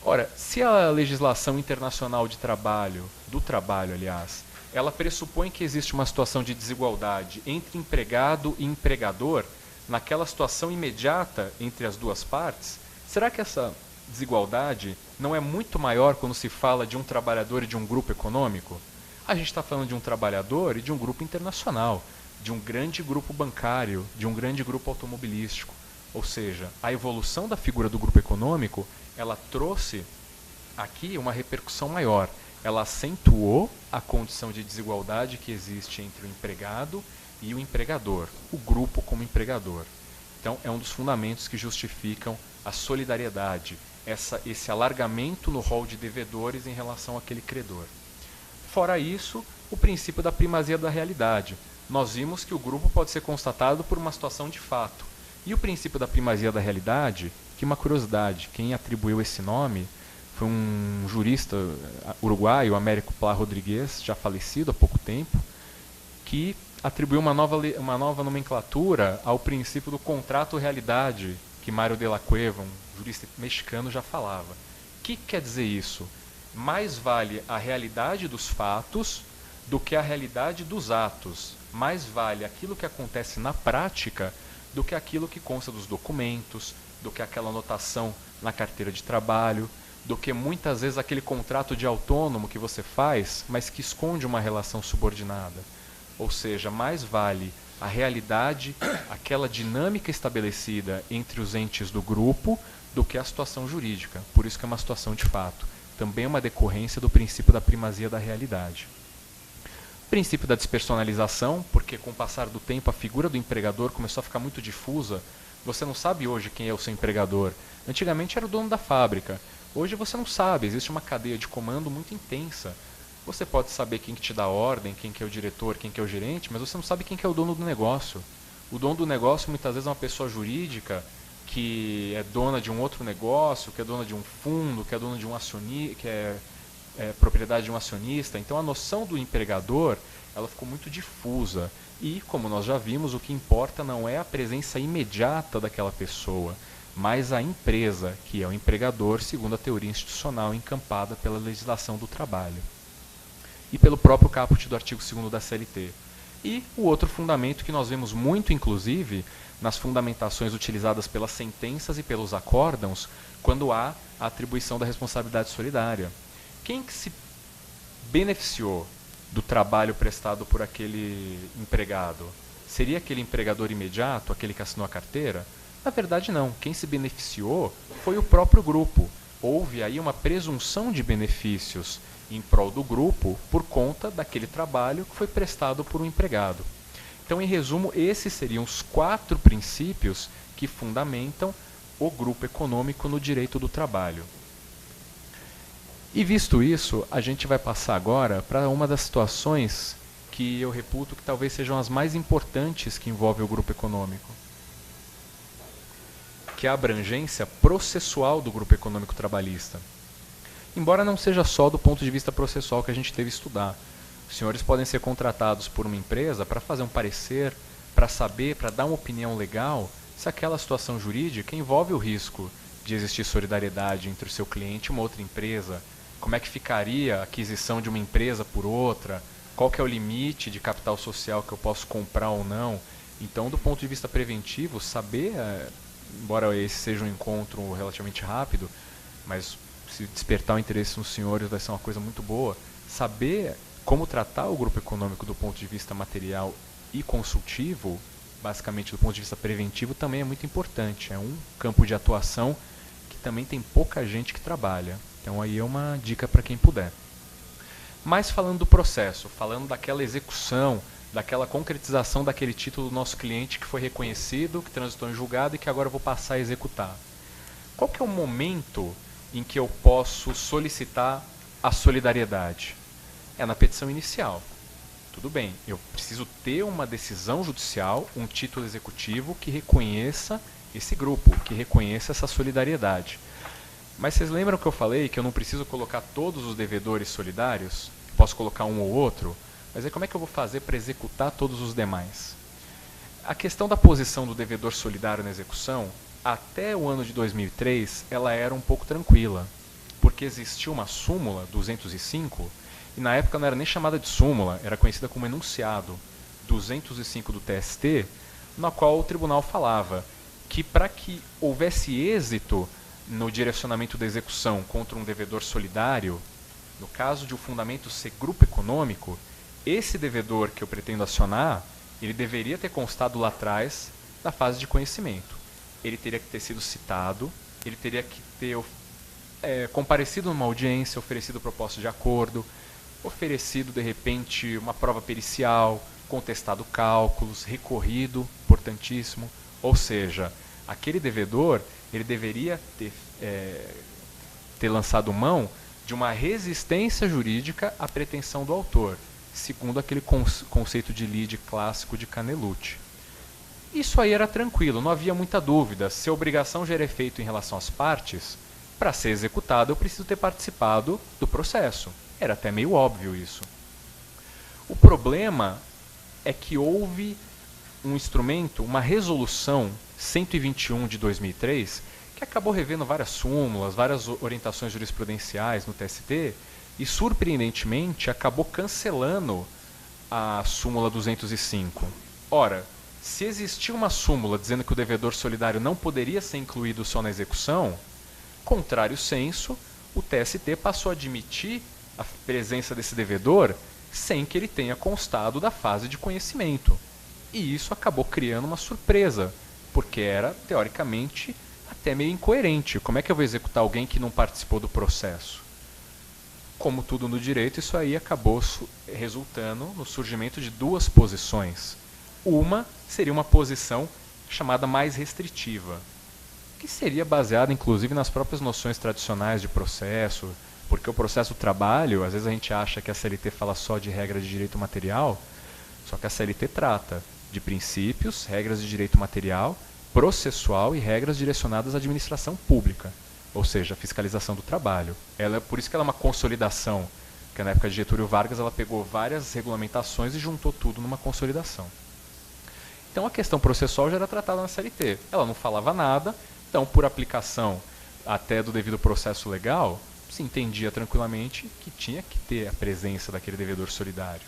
S1: Ora, se a legislação internacional de trabalho, do trabalho, aliás, ela pressupõe que existe uma situação de desigualdade entre empregado e empregador, naquela situação imediata entre as duas partes, será que essa desigualdade não é muito maior quando se fala de um trabalhador e de um grupo econômico? A gente está falando de um trabalhador e de um grupo internacional, de um grande grupo bancário, de um grande grupo automobilístico. Ou seja, a evolução da figura do grupo econômico, ela trouxe aqui uma repercussão maior. Ela acentuou a condição de desigualdade que existe entre o empregado e o empregador, o grupo como empregador. Então, é um dos fundamentos que justificam a solidariedade, esse alargamento no rol de devedores em relação àquele credor. Fora isso, o princípio da primazia da realidade. Nós vimos que o grupo pode ser constatado por uma situação de fato. E o princípio da primazia da realidade, que uma curiosidade, quem atribuiu esse nome foi um jurista uruguaio, Américo Plá Rodrigues, já falecido há pouco tempo, que atribuiu uma nova nomenclatura ao princípio do contrato realidade, que que Mário de la Cueva, um jurista mexicano, já falava. O que quer dizer isso? Mais vale a realidade dos fatos do que a realidade dos atos. Mais vale aquilo que acontece na prática do que aquilo que consta dos documentos, do que aquela anotação na carteira de trabalho, do que muitas vezes aquele contrato de autônomo que você faz, mas que esconde uma relação subordinada. Ou seja, mais vale a realidade, aquela dinâmica estabelecida entre os entes do grupo, do que a situação jurídica. Por isso que é uma situação de fato. Também é uma decorrência do princípio da primazia da realidade. Princípio da despersonalização, porque com o passar do tempo a figura do empregador começou a ficar muito difusa. Você não sabe hoje quem é o seu empregador. Antigamente era o dono da fábrica. Hoje você não sabe, existe uma cadeia de comando muito intensa. Você pode saber quem que te dá ordem, quem que é o diretor, quem que é o gerente, mas você não sabe quem que é o dono do negócio. O dono do negócio muitas vezes é uma pessoa jurídica que é dona de um outro negócio, que é dona de um fundo, que é dona de um acionista, que é propriedade de um acionista. Então a noção do empregador ela ficou muito difusa. E, como nós já vimos, o que importa não é a presença imediata daquela pessoa, mas a empresa, que é o empregador, segundo a teoria institucional encampada pela legislação do trabalho e pelo próprio caput do artigo 2º da CLT. E o outro fundamento que nós vemos muito, inclusive, nas fundamentações utilizadas pelas sentenças e pelos acórdãos, quando há a atribuição da responsabilidade solidária. Quem que se beneficiou do trabalho prestado por aquele empregado? Seria aquele empregador imediato, aquele que assinou a carteira? Na verdade, não. Quem se beneficiou foi o próprio grupo. Houve aí uma presunção de benefícios em prol do grupo por conta daquele trabalho que foi prestado por um empregado. Então, em resumo, esses seriam os 4 princípios que fundamentam o grupo econômico no direito do trabalho. E visto isso, a gente vai passar agora para uma das situações que eu reputo que talvez sejam as mais importantes que envolvem o grupo econômico, que é a abrangência processual do grupo econômico trabalhista. Embora não seja só do ponto de vista processual que a gente teve que estudar. Os senhores podem ser contratados por uma empresa para fazer um parecer, para saber, para dar uma opinião legal, se aquela situação jurídica envolve o risco de existir solidariedade entre o seu cliente e uma outra empresa, como é que ficaria a aquisição de uma empresa por outra, qual que é o limite de capital social que eu posso comprar ou não. Então, do ponto de vista preventivo, saber, embora esse seja um encontro relativamente rápido, mas se despertar o interesse nos senhores vai ser uma coisa muito boa, saber como tratar o grupo econômico do ponto de vista material e consultivo, basicamente do ponto de vista preventivo, também é muito importante. É um campo de atuação que também tem pouca gente que trabalha. Então aí é uma dica para quem puder. Mas falando do processo, falando daquela execução, daquela concretização daquele título do nosso cliente que foi reconhecido, que transitou em julgado e que agora eu vou passar a executar. Qual que é o momento em que eu posso solicitar a solidariedade? É na petição inicial. Tudo bem, eu preciso ter uma decisão judicial, um título executivo que reconheça esse grupo, que reconheça essa solidariedade. Mas vocês lembram que eu falei que eu não preciso colocar todos os devedores solidários? Posso colocar um ou outro? Mas aí como é que eu vou fazer para executar todos os demais? A questão da posição do devedor solidário na execução, até o ano de 2003, ela era um pouco tranquila, porque existia uma súmula 205, e na época não era nem chamada de súmula, era conhecida como enunciado 205 do TST, na qual o tribunal falava que para que houvesse êxito no direcionamento da execução contra um devedor solidário, no caso de o fundamento ser grupo econômico, esse devedor que eu pretendo acionar, ele deveria ter constado lá atrás da fase de conhecimento. Ele teria que ter sido citado, ele teria que ter comparecido numa audiência, oferecido proposta de acordo, oferecido, de repente, uma prova pericial, contestado cálculos, recorrido, importantíssimo. Ou seja, aquele devedor ele deveria ter lançado mão de uma resistência jurídica à pretensão do autor, segundo aquele conceito de lide clássico de Canelucci. Isso aí era tranquilo, não havia muita dúvida. Se a obrigação já era feita em relação às partes, para ser executado eu preciso ter participado do processo. Era até meio óbvio isso. O problema é que houve um instrumento, uma resolução 121 de 2003, que acabou revendo várias súmulas, várias orientações jurisprudenciais no TST, e surpreendentemente acabou cancelando a súmula 205. Ora, se existia uma súmula dizendo que o devedor solidário não poderia ser incluído só na execução, contrário senso, o TST passou a admitir a presença desse devedor sem que ele tenha constado da fase de conhecimento. E isso acabou criando uma surpresa, porque era, teoricamente, até meio incoerente. Como é que eu vou executar alguém que não participou do processo? Como tudo no direito, isso aí acabou resultando no surgimento de duas posições. Uma seria uma posição chamada mais restritiva, que seria baseada inclusive nas próprias noções tradicionais de processo, porque o processo do trabalho, às vezes a gente acha que a CLT fala só de regra de direito material, só que a CLT trata de princípios, regras de direito material, processual e regras direcionadas à administração pública, ou seja, a fiscalização do trabalho. Por isso que ela é uma consolidação, porque na época de Getúlio Vargas ela pegou várias regulamentações e juntou tudo numa consolidação. Então a questão processual já era tratada na CLT. Ela não falava nada, então por aplicação até do devido processo legal, se entendia tranquilamente que tinha que ter a presença daquele devedor solidário.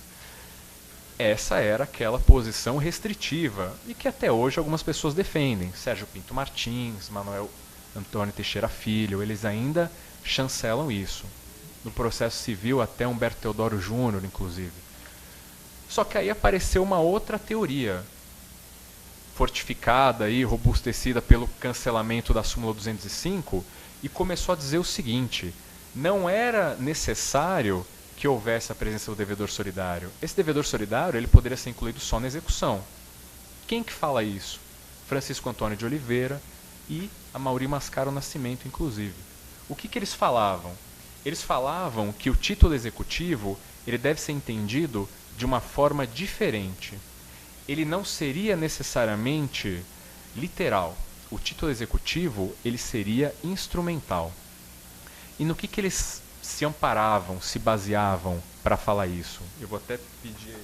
S1: Essa era aquela posição restritiva e que até hoje algumas pessoas defendem. Sérgio Pinto Martins, Manuel Antônio Teixeira Filho, eles ainda chancelam isso. No processo civil até Humberto Teodoro Júnior, inclusive. Só que aí apareceu uma outra teoria, fortificada e robustecida pelo cancelamento da súmula 205, e começou a dizer o seguinte: não era necessário que houvesse a presença do devedor solidário. Esse devedor solidário ele poderia ser incluído só na execução. Quem que fala isso? Francisco Antônio de Oliveira e Amaury Mascaro Nascimento, inclusive. O que eles falavam? Eles falavam que o título executivo ele deve ser entendido de uma forma diferente. Ele não seria necessariamente literal. O título executivo ele seria instrumental. E no que eles se amparavam, se baseavam para falar isso? Eu vou até pedir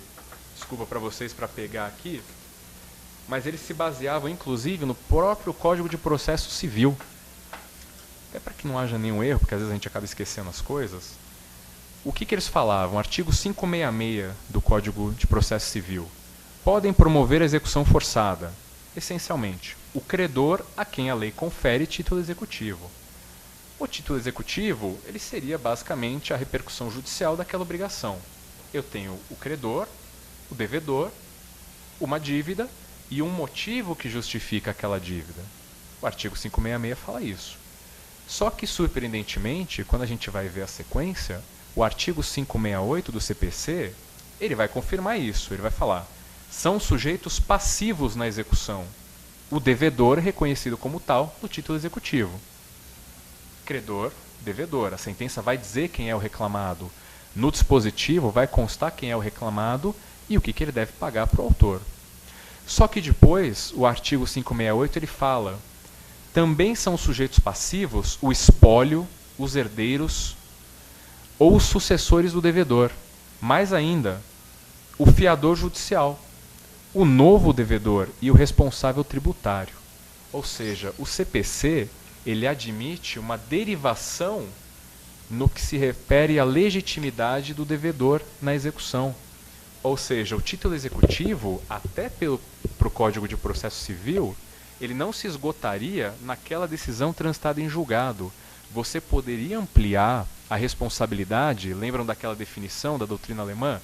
S1: desculpa para vocês para pegar aqui, mas eles se baseavam inclusive no próprio Código de Processo Civil. Até para que não haja nenhum erro, porque às vezes a gente acaba esquecendo as coisas. O que eles falavam? Artigo 566 do Código de Processo Civil. Podem promover a execução forçada, essencialmente, o credor a quem a lei confere título executivo. O título executivo ele seria basicamente a repercussão judicial daquela obrigação. Eu tenho o credor, o devedor, uma dívida e um motivo que justifica aquela dívida. O artigo 566 fala isso. Só que, surpreendentemente, quando a gente vai ver a sequência, o artigo 568 do CPC ele vai confirmar isso. Ele vai falar: são sujeitos passivos na execução. O devedor é reconhecido como tal no título executivo. Credor, devedor. A sentença vai dizer quem é o reclamado. No dispositivo vai constar quem é o reclamado e o que ele deve pagar para o autor. Só que depois, o artigo 568 ele fala: também são sujeitos passivos o espólio, os herdeiros ou os sucessores do devedor. Mais ainda, o fiador judicial, o novo devedor e o responsável tributário. Ou seja, o CPC ele admite uma derivação no que se refere à legitimidade do devedor na execução. Ou seja, o título executivo, até para o Código de Processo Civil, ele não se esgotaria naquela decisão transitada em julgado. Você poderia ampliar a responsabilidade, lembram daquela definição da doutrina alemã?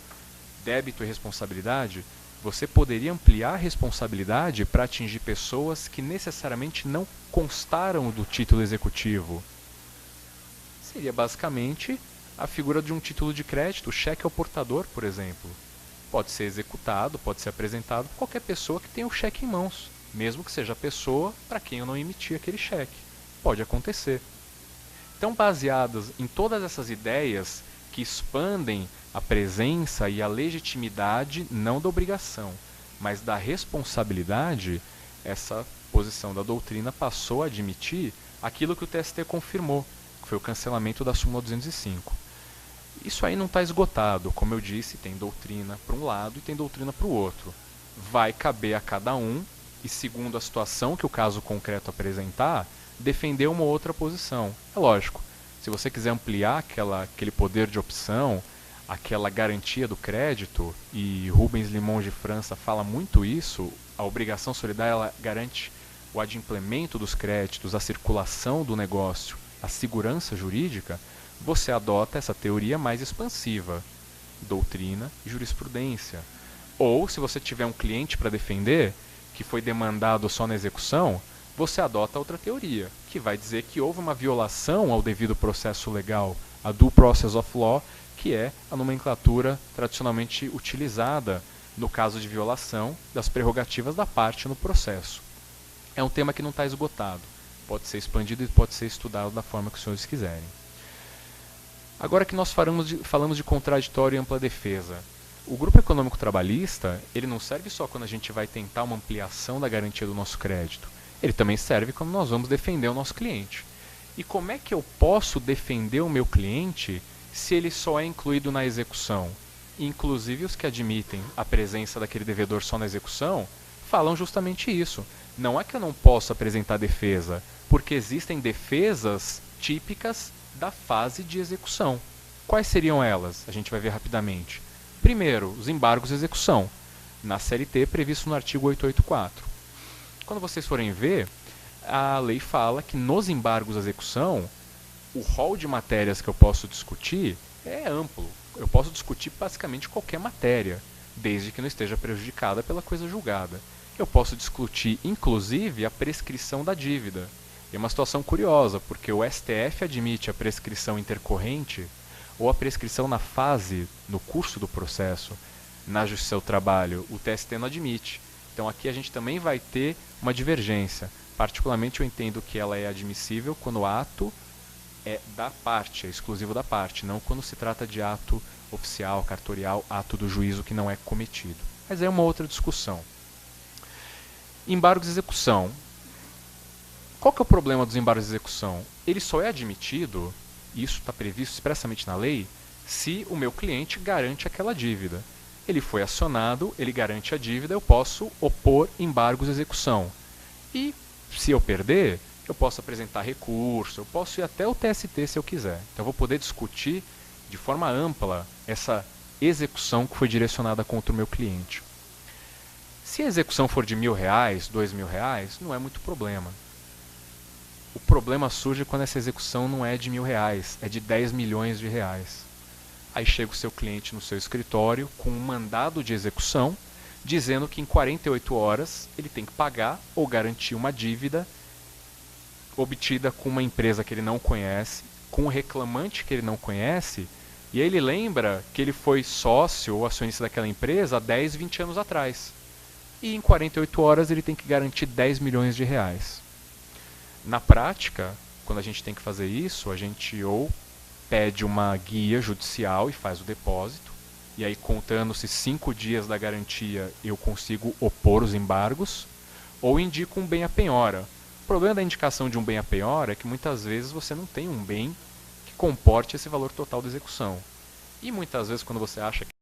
S1: Débito e responsabilidade? Você poderia ampliar a responsabilidade para atingir pessoas que necessariamente não constaram do título executivo. Seria basicamente a figura de um título de crédito, o cheque ao portador, por exemplo. Pode ser executado, pode ser apresentado por qualquer pessoa que tenha o cheque em mãos, mesmo que seja a pessoa para quem eu não emiti aquele cheque. Pode acontecer. Então, baseadas em todas essas ideias que expandem a presença e a legitimidade não da obrigação, mas da responsabilidade, essa posição da doutrina passou a admitir aquilo que o TST confirmou, que foi o cancelamento da súmula 205. Isso aí não está esgotado, como eu disse, tem doutrina para um lado e tem doutrina para o outro. vai caber a cada um, e segundo a situação que o caso concreto apresentar, defender uma ou outra posição. É lógico, se você quiser ampliar aquele poder de opção, aquela garantia do crédito, e Rubens Limon de França fala muito isso, a obrigação solidária ela garante o adimplemento dos créditos, a circulação do negócio, a segurança jurídica, você adota essa teoria mais expansiva, doutrina e jurisprudência. Ou, se você tiver um cliente para defender, que foi demandado só na execução, você adota outra teoria, que vai dizer que houve uma violação ao devido processo legal, a due process of law, que é a nomenclatura tradicionalmente utilizada no caso de violação das prerrogativas da parte no processo. É um tema que não está esgotado, pode ser expandido e pode ser estudado da forma que os senhores quiserem. Agora que nós falamos de contraditório e ampla defesa, o grupo econômico trabalhista, ele não serve só quando a gente vai tentar uma ampliação da garantia do nosso crédito. Ele também serve quando nós vamos defender o nosso cliente. E como é que eu posso defender o meu cliente se ele só é incluído na execução? Inclusive os que admitem a presença daquele devedor só na execução, falam justamente isso. Não é que eu não posso apresentar defesa, porque existem defesas típicas da fase de execução. Quais seriam elas? A gente vai ver rapidamente. Primeiro, os embargos de execução, na CLT previsto no artigo 884. Quando vocês forem ver, a lei fala que nos embargos de execução, o rol de matérias que eu posso discutir é amplo. Eu posso discutir basicamente qualquer matéria, desde que não esteja prejudicada pela coisa julgada. Eu posso discutir, inclusive, a prescrição da dívida. É uma situação curiosa, porque o STF admite a prescrição intercorrente ou a prescrição na fase, no curso do processo, na Justiça do Trabalho. O TST não admite. Então aqui a gente também vai ter uma divergência. Particularmente eu entendo que ela é admissível quando o ato é da parte, é exclusivo da parte, não quando se trata de ato oficial, cartorial, ato do juízo que não é cometido. Mas é uma outra discussão. Embargos de execução. Qual que é o problema dos embargos de execução? Ele só é admitido, e isso está previsto expressamente na lei, se o meu cliente garante aquela dívida. Ele foi acionado, ele garante a dívida, eu posso opor embargos de execução. E se eu perder, eu posso apresentar recurso, eu posso ir até o TST se eu quiser. Então eu vou poder discutir de forma ampla essa execução que foi direcionada contra o meu cliente. Se a execução for de R$1.000, R$2.000, não é muito problema. O problema surge quando essa execução não é de R$1.000, é de 10 milhões de reais. Aí chega o seu cliente no seu escritório com um mandado de execução, dizendo que em 48 horas ele tem que pagar ou garantir uma dívida obtida com uma empresa que ele não conhece, com um reclamante que ele não conhece, e aí ele lembra que ele foi sócio ou acionista daquela empresa há 10, 20 anos atrás. E em 48 horas ele tem que garantir 10 milhões de reais. Na prática, quando a gente tem que fazer isso, a gente ou pede uma guia judicial e faz o depósito, e aí contando-se 5 dias da garantia eu consigo opor os embargos, ou indico um bem à penhora. O problema da indicação de um bem à penhora é que muitas vezes você não tem um bem que comporte esse valor total da execução. E muitas vezes quando você acha que